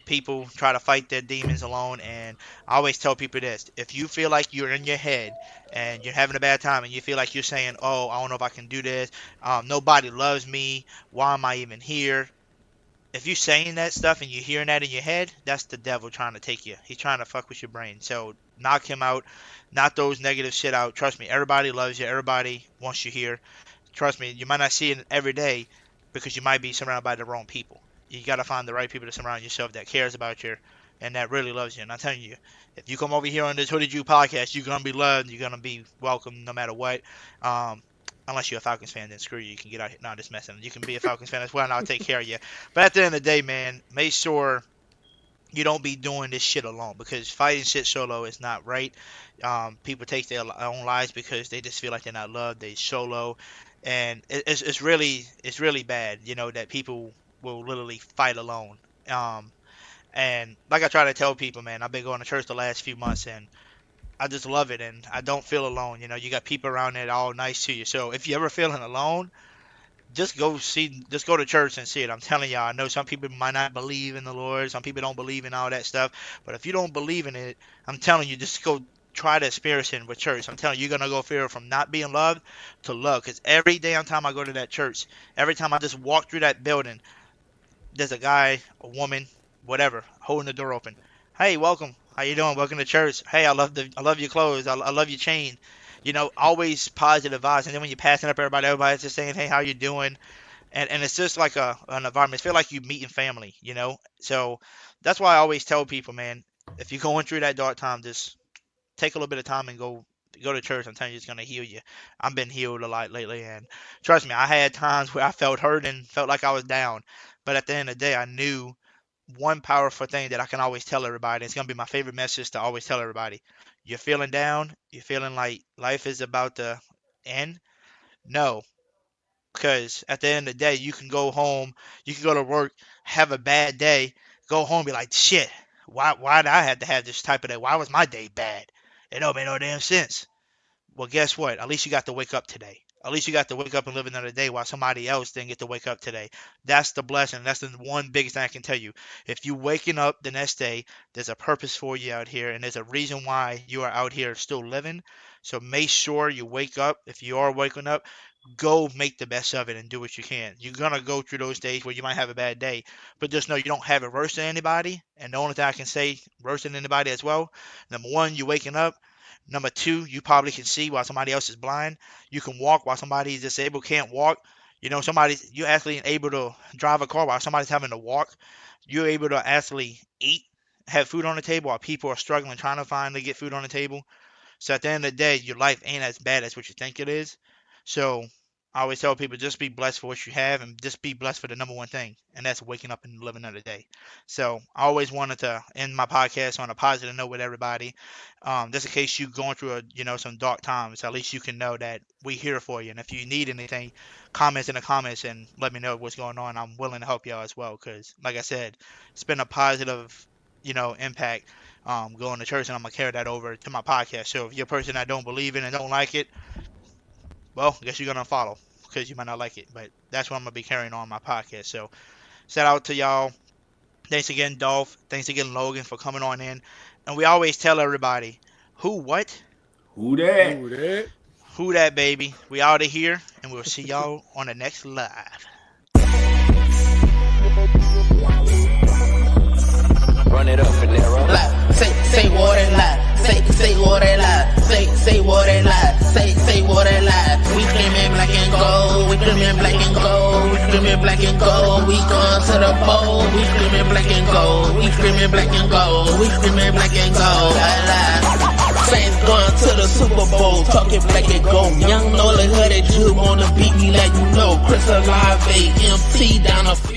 People try to fight their demons alone, and I always tell people this: if you feel like you're in your head and you're having a bad time, and you feel like you're saying, "Oh, I don't know if I can do this. Nobody loves me. Why am I even here?" If you're saying that stuff and you're hearing that in your head, that's the devil trying to take you. He's trying to fuck with your brain. So knock him out. Knock those negative shit out. Trust me, everybody loves you. Everybody wants you here. Trust me, you might not see it every day because you might be surrounded by the wrong people. You got to find the right people to surround yourself that cares about you and that really loves you. And I'm telling you, if you come over here on this Hoodie Jew podcast, you're going to be loved. You're going to be welcome no matter what. Um, Unless you're a Falcons fan, then screw you. You can get out here. No, just messing. You can be a Falcons fan as well, and I'll take care of you. But at the end of the day, man, make sure you don't be doing this shit alone because fighting shit solo is not right. People take their own lives because they just feel like they're not loved. They solo, and it's really bad. That people will literally fight alone. And like I try to tell people, man, I've been going to church the last few months, and I just love it, and I don't feel alone. You got people around there that are all nice to you. So if you're ever feeling alone, just go to church and see it. I'm telling y'all, I know some people might not believe in the Lord, some people don't believe in all that stuff, but if you don't believe in it, I'm telling you, just go try to experience it with church. I'm telling you, you're gonna go feel from not being loved to love. Because every damn time I go to that church, every time I just walk through that building, there's a guy, a woman, whatever, holding the door open. Hey, welcome. How you doing? Welcome to church. Hey, I love your clothes. I love your chain. Always positive vibes. And then when you're passing up everybody's just saying, hey, how you doing? And it's just like an environment. It feel like you meeting family. So that's why I always tell people, man, if you're going through that dark time, just take a little bit of time and go to church. I'm telling you, it's gonna heal you. I've been healed a lot lately, and trust me, I had times where I felt hurt and felt like I was down. But at the end of the day, I knew one powerful thing that I can always tell everybody. It's gonna be my favorite message to always tell everybody. You're feeling down. You're feeling like life is about to end. No, because at the end of the day, you can go home, you can go to work, have a bad day, go home, be like, shit, why did I have to have this type of day? Why was my day bad? It don't make no damn sense. Well, guess what? At least you got to wake up today. At least you got to wake up and live another day while somebody else didn't get to wake up today. That's the blessing. That's the one biggest thing I can tell you. If you waking up the next day, there's a purpose for you out here, and there's a reason why you are out here still living. So make sure you wake up. If you are waking up, go make the best of it and do what you can. You're going to go through those days where you might have a bad day, but just know you don't have it worse than anybody. And the only thing I can say worse than anybody as well, number one, you're waking up. Number two, you probably can see while somebody else is blind. You can walk while somebody is disabled can't walk. You know, you're actually able to drive a car while somebody's having to walk. You're able to actually eat, have food on the table while people are struggling trying to find to get food on the table. So at the end of the day, your life ain't as bad as what you think it is. So I always tell people, just be blessed for what you have and just be blessed for the number one thing, and that's waking up and living another day. So I always wanted to end my podcast on a positive note with everybody. Just in case you're going through some dark times, at least you can know that we're here for you. And if you need anything, comments in the comments and let me know what's going on. I'm willing to help y'all as well, because like I said, it's been a positive impact going to church, and I'm gonna carry that over to my podcast. So if you're a person that don't believe in and don't like it, well, I guess you're gonna follow because you might not like it, but that's what I'm gonna be carrying on my podcast. So shout out to y'all. Thanks again, Dolph. Thanks again, Logan, for coming on in. And we always tell everybody, who what? Who that? Who that? Who that, baby? We out of here, and we'll see y'all on the next live. Run it up, Finero. Say what they lie. Say what they lie. Say what they lie. Say what they lie. We screaming black and gold. We screaming black and gold. We screaming black and gold. We going to the bowl. We screaming black and gold. We screaming black and gold. We screaming black and gold. Saints going to the Super Bowl, talking black and gold. Young Nolan Hooded Jew on the beat, me let you know. Chris Alive, AMT down the field.